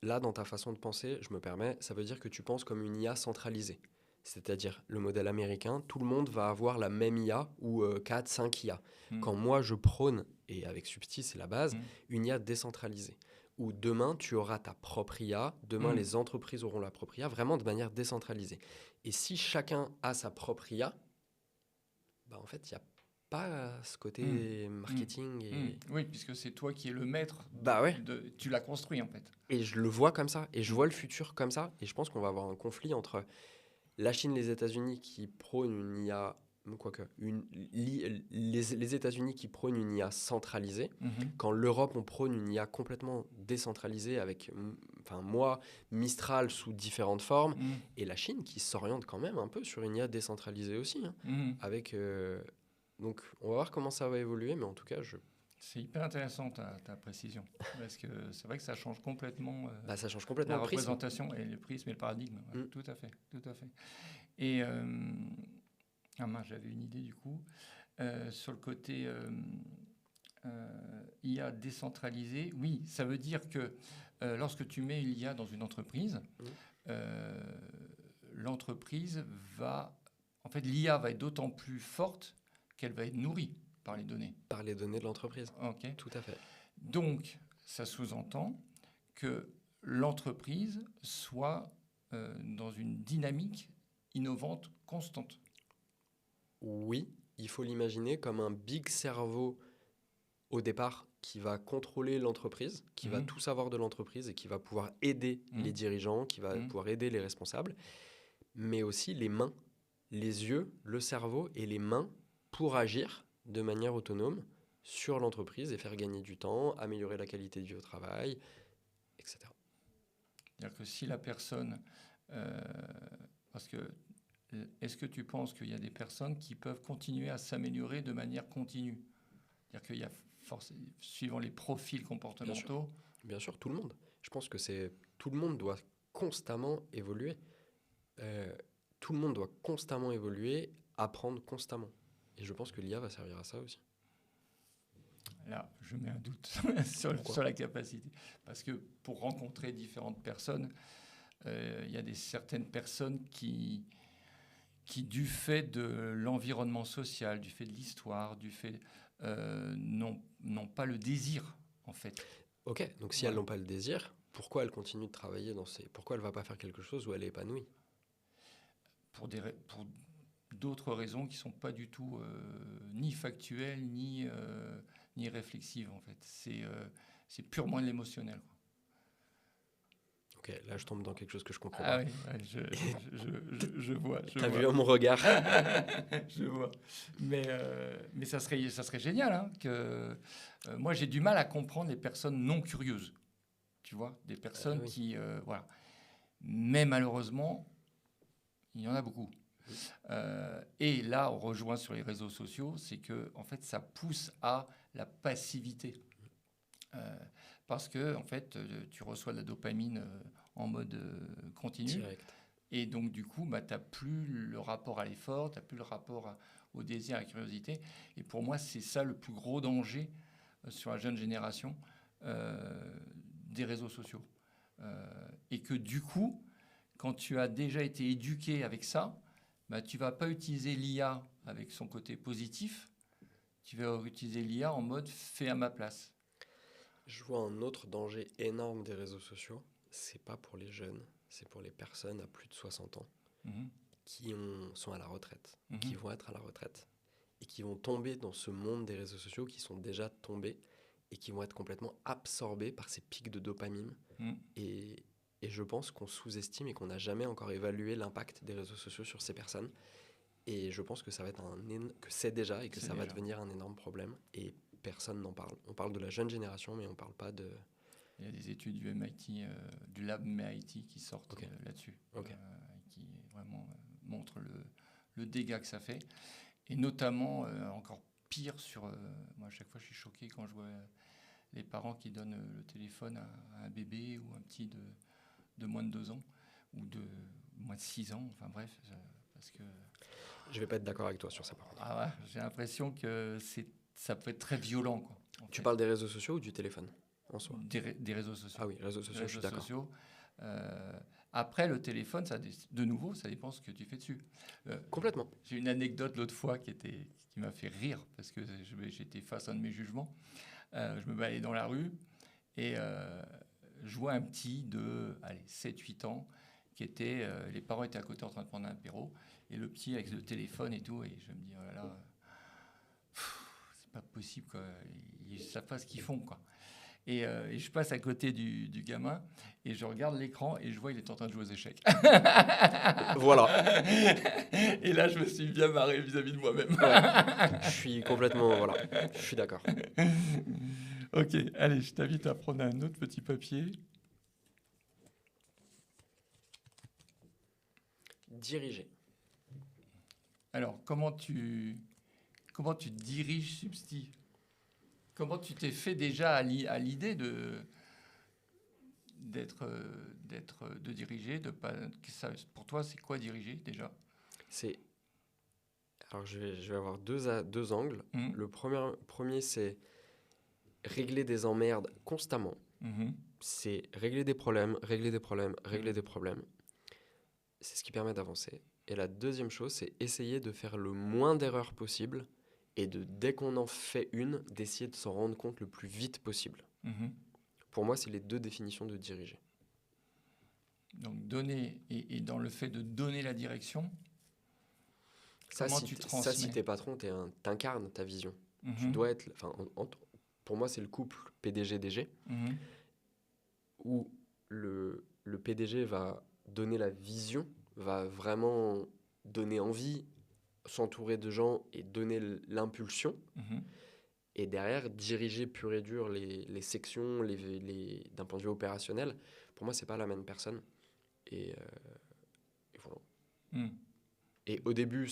là, dans ta façon de penser, je me permets, ça veut dire que tu penses comme une IA centralisée. C'est-à-dire le modèle américain, tout le monde va avoir la même IA ou 4, 5 IA. Quand moi je prône, et avec Substi c'est la base, une IA décentralisée. Où demain tu auras ta propre IA, demain les entreprises auront la propre IA, vraiment de manière décentralisée. Et si chacun a sa propre IA, en fait il n'y a pas ce côté marketing. Oui, puisque c'est toi qui es le maître. Tu l'as construit en fait. Et je le vois comme ça, et je vois le futur comme ça, et je pense qu'on va avoir un conflit entre la Chine et les États-Unis qui prônent une IA, les États-Unis qui prônent une IA centralisée, quand l'Europe on prône une IA complètement décentralisée avec, Mistral sous différentes formes, et la Chine qui s'oriente quand même un peu sur une IA décentralisée aussi, avec donc on va voir comment ça va évoluer, mais en tout cas C'est hyper intéressant ta précision, parce que c'est vrai que ça change complètement, ça change complètement la le prisme. représentation et le prisme et le paradigme. Ouais, tout à fait. Et j'avais une idée du coup sur le côté IA décentralisé. Oui, ça veut dire que lorsque tu mets l'IA dans une entreprise, l'entreprise l'IA va être d'autant plus forte qu'elle va être nourrie par les données. Par les données de l'entreprise. Ok. Tout à fait. Donc, ça sous-entend que l'entreprise soit dans une dynamique innovante constante. Oui, il faut l'imaginer comme un big cerveau au départ qui va contrôler l'entreprise, qui va tout savoir de l'entreprise et qui va pouvoir aider les dirigeants, qui va pouvoir aider les responsables, mais aussi les mains, les yeux, le cerveau et les mains pour agir de manière autonome sur l'entreprise et faire gagner du temps, améliorer la qualité de vie au travail, etc. C'est-à-dire que si la personne... est-ce que tu penses qu'il y a des personnes qui peuvent continuer à s'améliorer de manière continue ? C'est-à-dire qu'il y a suivant les profils comportementaux... Bien sûr, tout le monde. Je pense que tout le monde doit constamment évoluer. Tout le monde doit constamment évoluer, apprendre constamment. Et je pense que l'IA va servir à ça aussi. Là, je mets un doute sur la capacité. Parce que pour rencontrer différentes personnes, il y a certaines personnes qui, du fait de l'environnement social, du fait de l'histoire, n'ont pas le désir, en fait. Ok, donc si elles n'ont pas le désir, pourquoi elles continuent de travailler pourquoi elle ne va pas faire quelque chose où elle est épanouie ? d'autres raisons qui ne sont pas du tout ni factuelles, ni réflexives, en fait. C'est purement de l'émotionnel, quoi. Ok, là je tombe dans quelque chose que je comprends Ah pas. oui, ouais, je vois. T'as vu à mon regard? Je vois. Mais ça serait génial, hein, moi, j'ai du mal à comprendre les personnes non curieuses. Tu vois, des personnes Oui. qui... voilà. Mais malheureusement, il y en a beaucoup. Et là, on rejoint sur les réseaux sociaux, c'est que en fait, ça pousse à la passivité. Parce que en fait, tu reçois de la dopamine en mode continu. Direct. Et donc, du coup, bah, tu n'as plus le rapport à l'effort, tu n'as plus le rapport au désir, à la curiosité. Et pour moi, c'est ça le plus gros danger sur la jeune génération des réseaux sociaux. Et que du coup, quand tu as déjà été éduqué avec ça, bah, tu ne vas pas utiliser l'IA avec son côté positif, tu vas utiliser l'IA en mode « fais à ma place ». Je vois un autre danger énorme des réseaux sociaux. C'est pas pour les jeunes, c'est pour les personnes à plus de 60 ans Mhm. qui sont à la retraite, Mhm. qui vont être à la retraite et qui vont tomber dans ce monde des réseaux sociaux, qui sont déjà tombés et qui vont être complètement absorbés par ces pics de dopamine. Mhm. Et je pense qu'on sous-estime et qu'on n'a jamais encore évalué l'impact des réseaux sociaux sur ces personnes. Et je pense que ça va être que c'est déjà et que C'est ça va déjà. devenir un énorme problème. Et personne n'en parle. On parle de la jeune génération, mais on parle pas de... Il y a des études du MIT, du lab MIT qui sortent Ok. là-dessus, Ok. qui vraiment montrent le dégât que ça fait. Et notamment, encore pire sur... moi, à chaque fois, je suis choqué quand je vois les parents qui donnent le téléphone à un bébé ou un petit de moins de 2 ans ou de moins de 6 ans, enfin bref, parce que... Je vais pas être d'accord avec toi sur ça, par contre. Ah ouais, j'ai l'impression que ça peut être très violent, quoi. Tu parles des réseaux sociaux ou du téléphone en soi? Des réseaux sociaux. Ah oui, réseaux sociaux, je suis d'accord. Après, le téléphone, de nouveau, ça dépend ce que tu fais dessus. Complètement. J'ai une anecdote l'autre fois qui m'a fait rire parce que j'étais face à un de mes jugements. Je me baladais dans la rue et je vois un petit de 7-8 ans qui était... les parents étaient à côté en train de prendre un apéro et le petit avec le téléphone et tout. Et je me dis, oh là là, c'est pas possible, quoi. Ils savent pas ce qu'ils font, quoi. Et je passe à côté du gamin et je regarde l'écran et je vois qu'il est en train de jouer aux échecs. Voilà. Et là, je me suis bien marré vis-à-vis de moi-même. Ouais. Je suis complètement... Voilà. Je suis d'accord. Ok, allez, je t'invite à prendre un autre petit papier. Diriger. Alors, comment tu diriges Substi? Comment tu t'es fait déjà à l'idée de diriger, pour toi, c'est quoi diriger déjà? Alors je vais avoir deux angles. Mmh. Le premier, c'est régler des emmerdes constamment. Mmh. C'est régler des problèmes, régler des problèmes, régler Mmh. des problèmes. C'est ce qui permet d'avancer. Et la deuxième chose, c'est essayer de faire le moins d'erreurs possible et dès qu'on en fait une, d'essayer de s'en rendre compte le plus vite possible. Mmh. Pour moi, c'est les deux définitions de diriger. Donc donner, et dans le fait de donner la direction, comment tu transmets? Ça, si t'es patron, t'incarnes ta vision. Mmh. Tu dois être... Enfin, pour moi, c'est le couple PDG-DG, Mmh. où le PDG va donner la vision, va vraiment donner envie, s'entourer de gens et donner l'impulsion. Mmh. Et derrière, diriger pur et dur les sections, d'un point de vue opérationnel, pour moi, c'est pas la même personne. Et voilà. Mmh. Et au début,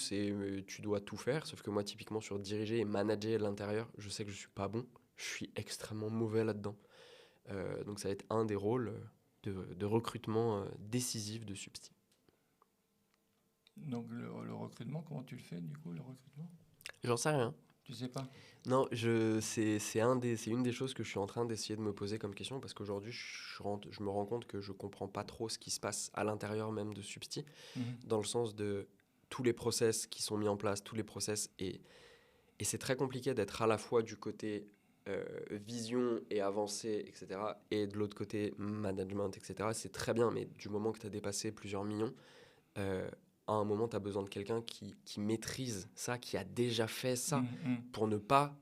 tu dois tout faire, sauf que moi, typiquement, sur diriger et manager l'intérieur, je sais que je suis pas bon. Je suis extrêmement mauvais là-dedans. Donc ça va être un des rôles de recrutement décisif de Substi. Donc le recrutement, comment tu le fais du coup, le recrutement? J'en sais rien. Tu sais pas? Non, c'est une des choses que je suis en train d'essayer de me poser comme question, parce qu'aujourd'hui, je me rends compte que je comprends pas trop ce qui se passe à l'intérieur même de Substi, Mmh. dans le sens de tous les process qui sont mis en place, tous les process, et c'est très compliqué d'être à la fois du côté vision et avancée, etc., et de l'autre côté management, etc. C'est très bien, mais du moment que tu as dépassé plusieurs millions, à un moment, tu as besoin de quelqu'un qui maîtrise ça, qui a déjà fait ça, Mm. pour ne pas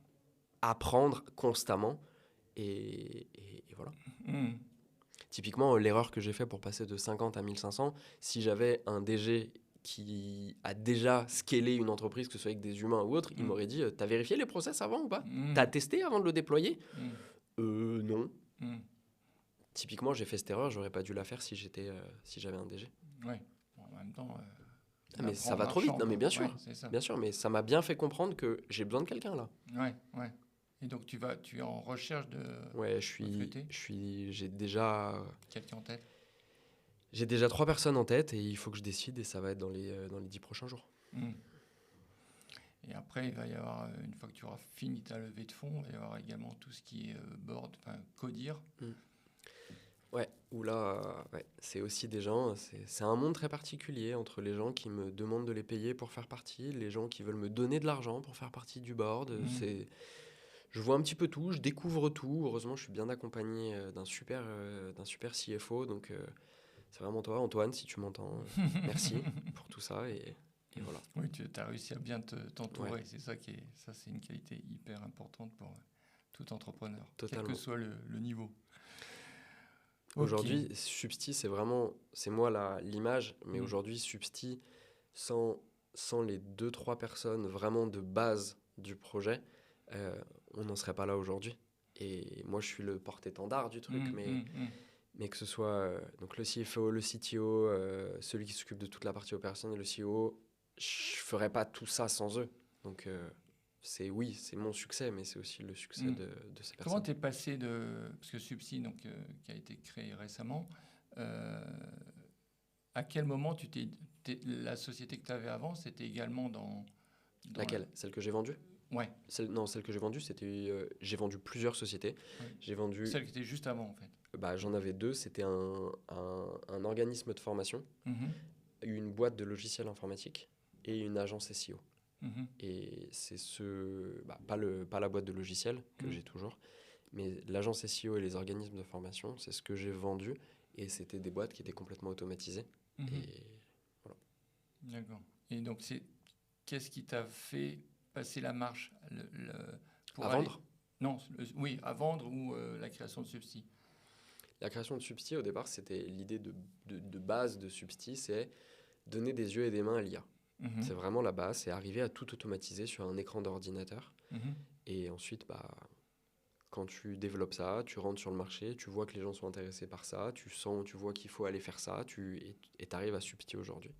apprendre constamment. Et voilà. Mm. Typiquement, l'erreur que j'ai fait pour passer de 50 à 1500, si j'avais un DG qui a déjà scalé une entreprise, que ce soit avec des humains ou autre, il m'aurait dit t'as vérifié les process avant ou pas? T'as testé avant de le déployer? Non. Typiquement, j'ai fait cette erreur, j'aurais pas dû la faire si j'avais un DG. Ouais. Bon, en même temps, Mais ça va trop vite, non mais bien sûr, bien sûr, mais ça m'a bien fait comprendre que j'ai besoin de quelqu'un là. Ouais. Et donc tu es en recherche de Ouais, recruter j'ai déjà quelqu'un en tête? J'ai déjà 3 personnes en tête et il faut que je décide et ça va être dans les 10 prochains jours. Et après, il va y avoir, une fois que tu auras fini ta levée de fonds, il va y avoir également tout ce qui est board, enfin codir. Ouais, où là, c'est aussi des gens, c'est un monde très particulier entre les gens qui me demandent de les payer pour faire partie, les gens qui veulent me donner de l'argent pour faire partie du board. Je vois un petit peu tout, je découvre tout. Heureusement, je suis bien accompagné d'un super CFO, donc c'est vraiment toi, Antoine, si tu m'entends. Merci pour tout ça et voilà. Oui, tu as réussi à bien t'entourer. Ouais. C'est ça, c'est une qualité hyper importante pour tout entrepreneur, Totalement. quel que soit le niveau. Aujourd'hui, Substi, c'est moi l'image, mais aujourd'hui, Substi, sans les 2-3 personnes vraiment de base du projet, on n'en serait pas là aujourd'hui. Et moi, je suis le porte-étendard du truc, mais que ce soit donc le CFO, le CTO, celui qui s'occupe de toute la partie opérationnelle, le CEO, je ferais pas tout ça sans eux. Donc, c'est mon succès, mais c'est aussi le succès de ces personnes. Comment tu es passé parce que Subsi, donc, qui a été créé récemment, à quel moment la société que tu avais avant, c'était également dans Laquelle? Celle que j'ai vendue? Ouais. Celle que j'ai vendue, c'était... j'ai vendu plusieurs sociétés. Ouais. J'ai vendu... Celle qui était juste avant, en fait. J'en avais 2. C'était un organisme de formation, une boîte de logiciels informatiques et une agence SEO. Et c'est pas la boîte de logiciels que j'ai toujours, mais l'agence SEO et les organismes de formation, c'est ce que j'ai vendu. Et c'était des boîtes qui étaient complètement automatisées. Et voilà. D'accord. Et donc, qu'est-ce qui t'a fait passer la marche à vendre? Non, oui, à vendre ou la création de Substi? La création de Substi, au départ, c'était l'idée de base de Substi, c'est donner des yeux et des mains à l'IA. C'est vraiment la base, c'est arriver à tout automatiser sur un écran d'ordinateur. Et ensuite, quand tu développes ça, tu rentres sur le marché, tu vois que les gens sont intéressés par ça, tu vois qu'il faut aller faire ça, et tu arrives à Substi aujourd'hui.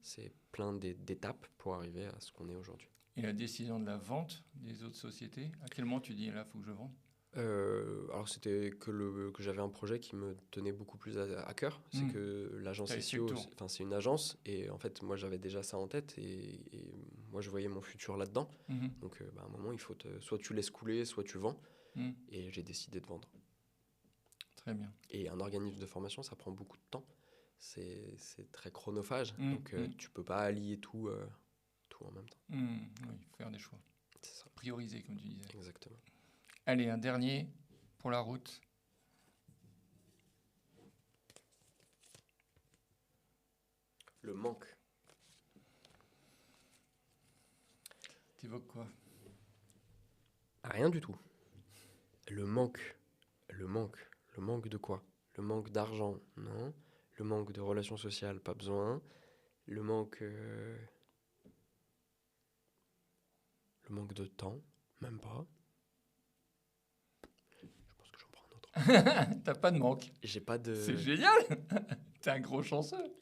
C'est plein d'étapes pour arriver à ce qu'on est aujourd'hui. Et la décision de la vente des autres sociétés, à quel moment tu dis là, il faut que je vende? Alors c'était que j'avais un projet qui me tenait beaucoup plus à cœur. C'est que l'agence SEO, c'est une agence et en fait moi j'avais déjà ça en tête et moi je voyais mon futur là-dedans. Donc à un moment il faut soit tu laisses couler, soit tu vends. Et j'ai décidé de vendre. Très bien. Et un organisme de formation, ça prend beaucoup de temps. C'est très chronophage, donc tu peux pas allier tout en même temps. Oui, faire des choix. C'est ça. Prioriser, comme tu disais. Exactement. Allez, un dernier pour la route. Le manque. T'évoques quoi? Rien du tout. Le manque de quoi? Le manque d'argent, non. Le manque de relations sociales, pas besoin. Le manque de temps, même pas. Je pense que j'en prends un autre. T'as pas de manque. J'ai pas de... C'est génial. T'es un gros chanceux.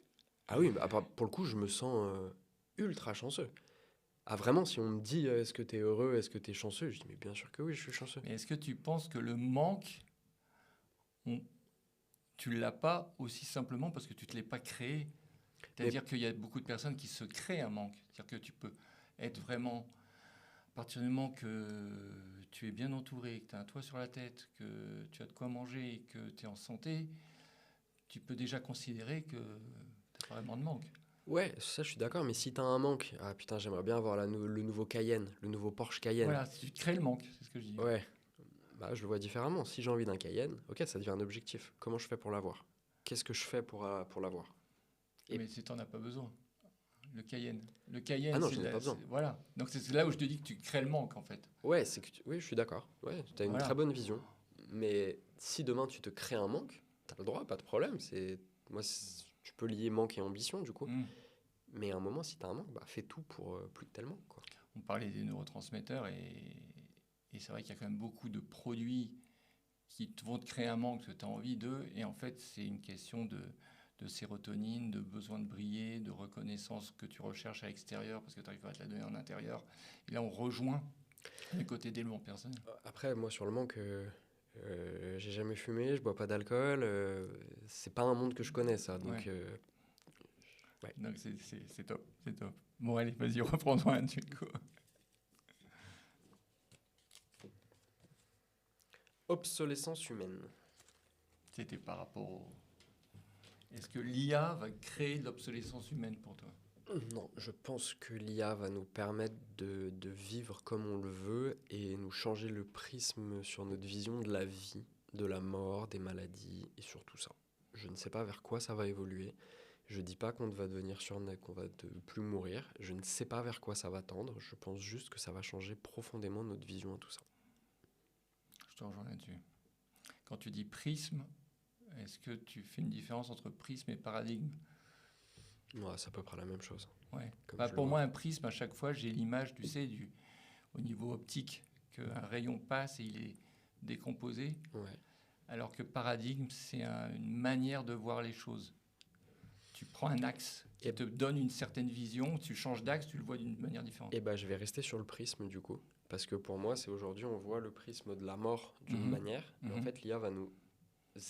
Ah oui, pour le coup, je me sens ultra chanceux. Ah vraiment, si on me dit est-ce que t'es heureux, est-ce que t'es chanceux, je dis mais bien sûr que oui, je suis chanceux. Mais est-ce que tu penses que le manque, tu l'as pas aussi simplement parce que tu te l'es pas créé? C'est-à-dire qu'il y a beaucoup de personnes qui se créent un manque. C'est-à-dire que tu peux être vraiment, à partir du moment que tu es bien entouré, que tu as un toit sur la tête, que tu as de quoi manger, que tu es en santé, tu peux déjà considérer que tu n'as pas vraiment de manque. Ouais, ça je suis d'accord, mais si t'as un manque, ah putain, j'aimerais bien avoir le nouveau Cayenne, le nouveau Porsche Cayenne. Voilà, tu crées le manque, c'est ce que je dis. Ouais, je le vois différemment. Si j'ai envie d'un Cayenne, ok, ça devient un objectif. Comment je fais pour l'avoir? Qu'est-ce que je fais pour l'avoir? Mais si tu n'en as pas besoin. Le Cayenne. Le Cayenne, Ah non, c'est j'en ai pas besoin. voilà. Donc c'est là où je te dis que tu crées le manque, en fait. Ouais, oui, je suis d'accord. Ouais, tu as une Voilà. très bonne vision. Mais si demain tu te crées un manque, tu as le droit, pas de problème. Tu peux lier manque et ambition, du coup. Mm. Mais à un moment, si tu as un manque, bah, fais tout pour plus que tu aies le manque, quoi. On parlait des neurotransmetteurs et c'est vrai qu'il y a quand même beaucoup de produits qui vont te créer un manque parce que tu as envie d'eux. Et en fait, c'est une question de sérotonine, de besoin de briller, de reconnaissance que tu recherches à l'extérieur parce que tu n'arrives pas à te la donner en intérieur. Et là, on rejoint le côté développement personnel. Après, moi, sur le manque, j'ai jamais fumé, je bois pas d'alcool. C'est pas un monde que je connais, ça. Donc, Ouais. ouais. Donc c'est top, c'est top. Bon, allez, vas-y, reprends-en un du coup. Obsolescence humaine. C'était par rapport au... Est-ce que l'IA va créer de l'obsolescence humaine pour toi? Non, je pense que l'IA va nous permettre de vivre comme on le veut et nous changer le prisme sur notre vision de la vie, de la mort, des maladies et sur tout ça. Je ne sais pas vers quoi ça va évoluer. Je dis pas qu'on va devenir surnaturel, qu'on va ne plus mourir. Je ne sais pas vers quoi ça va tendre. Je pense juste que ça va changer profondément notre vision à tout ça. Je te rejoins là-dessus. Quand tu dis prisme, est-ce que tu fais une différence entre prisme et paradigme? Ouais, c'est à peu près la même chose. Ouais. Comme Bah, je le pour vois. moi, un prisme, à chaque fois, j'ai l'image, tu sais, au niveau optique, qu'un rayon passe et il est décomposé, Ouais. alors que paradigme, c'est une manière de voir les choses. Tu prends un axe qui te donne une certaine vision, tu changes d'axe, tu le vois d'une manière différente. Et bah, je vais rester sur le prisme du coup. Parce que pour moi, c'est aujourd'hui, on voit le prisme de la mort d'une Mhm. manière. Et en Mhm. fait, l'IA va nous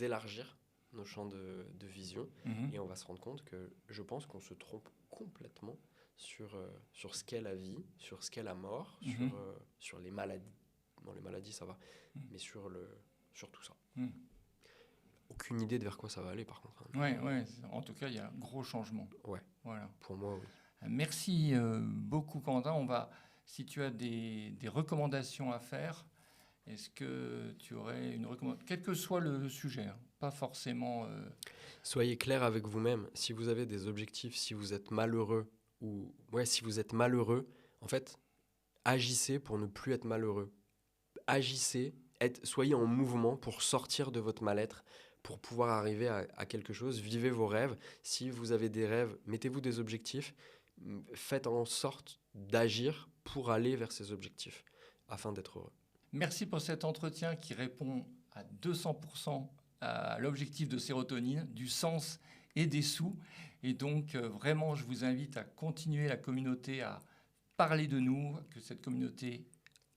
élargir nos champs de vision. Mhm. Et on va se rendre compte que je pense qu'on se trompe complètement sur ce qu'est la vie, sur ce qu'est la mort, Mhm. sur les maladies. Non, les maladies, ça va. Mhm. Mais sur tout ça. Mhm. Aucune idée de vers quoi ça va aller, par contre, hein. Ouais, ouais. En tout cas, il y a un gros changement. Ouais, Voilà. pour moi, oui. Merci beaucoup, Quentin. Si tu as des recommandations à faire, est-ce que tu aurais une recommandation, quel que soit le sujet, hein, pas forcément. Soyez clair avec vous-même. Si vous avez des objectifs, si vous êtes malheureux, si vous êtes malheureux, en fait, agissez pour ne plus être malheureux. Agissez, soyez en mouvement pour sortir de votre mal-être, pour pouvoir arriver à quelque chose. Vivez vos rêves. Si vous avez des rêves, mettez-vous des objectifs. Faites en sorte d'agir pour aller vers ces objectifs, afin d'être heureux. Merci pour cet entretien qui répond à 200% à l'objectif de sérotonine, du sens et des sous. Et donc, vraiment, je vous invite à continuer la communauté à parler de nous, que cette communauté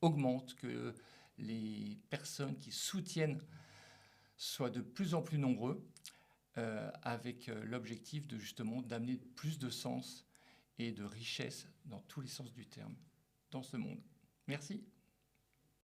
augmente, que les personnes qui soutiennent soient de plus en plus nombreux, avec l'objectif de justement d'amener plus de sens et de richesse dans tous les sens du terme dans ce monde. Merci.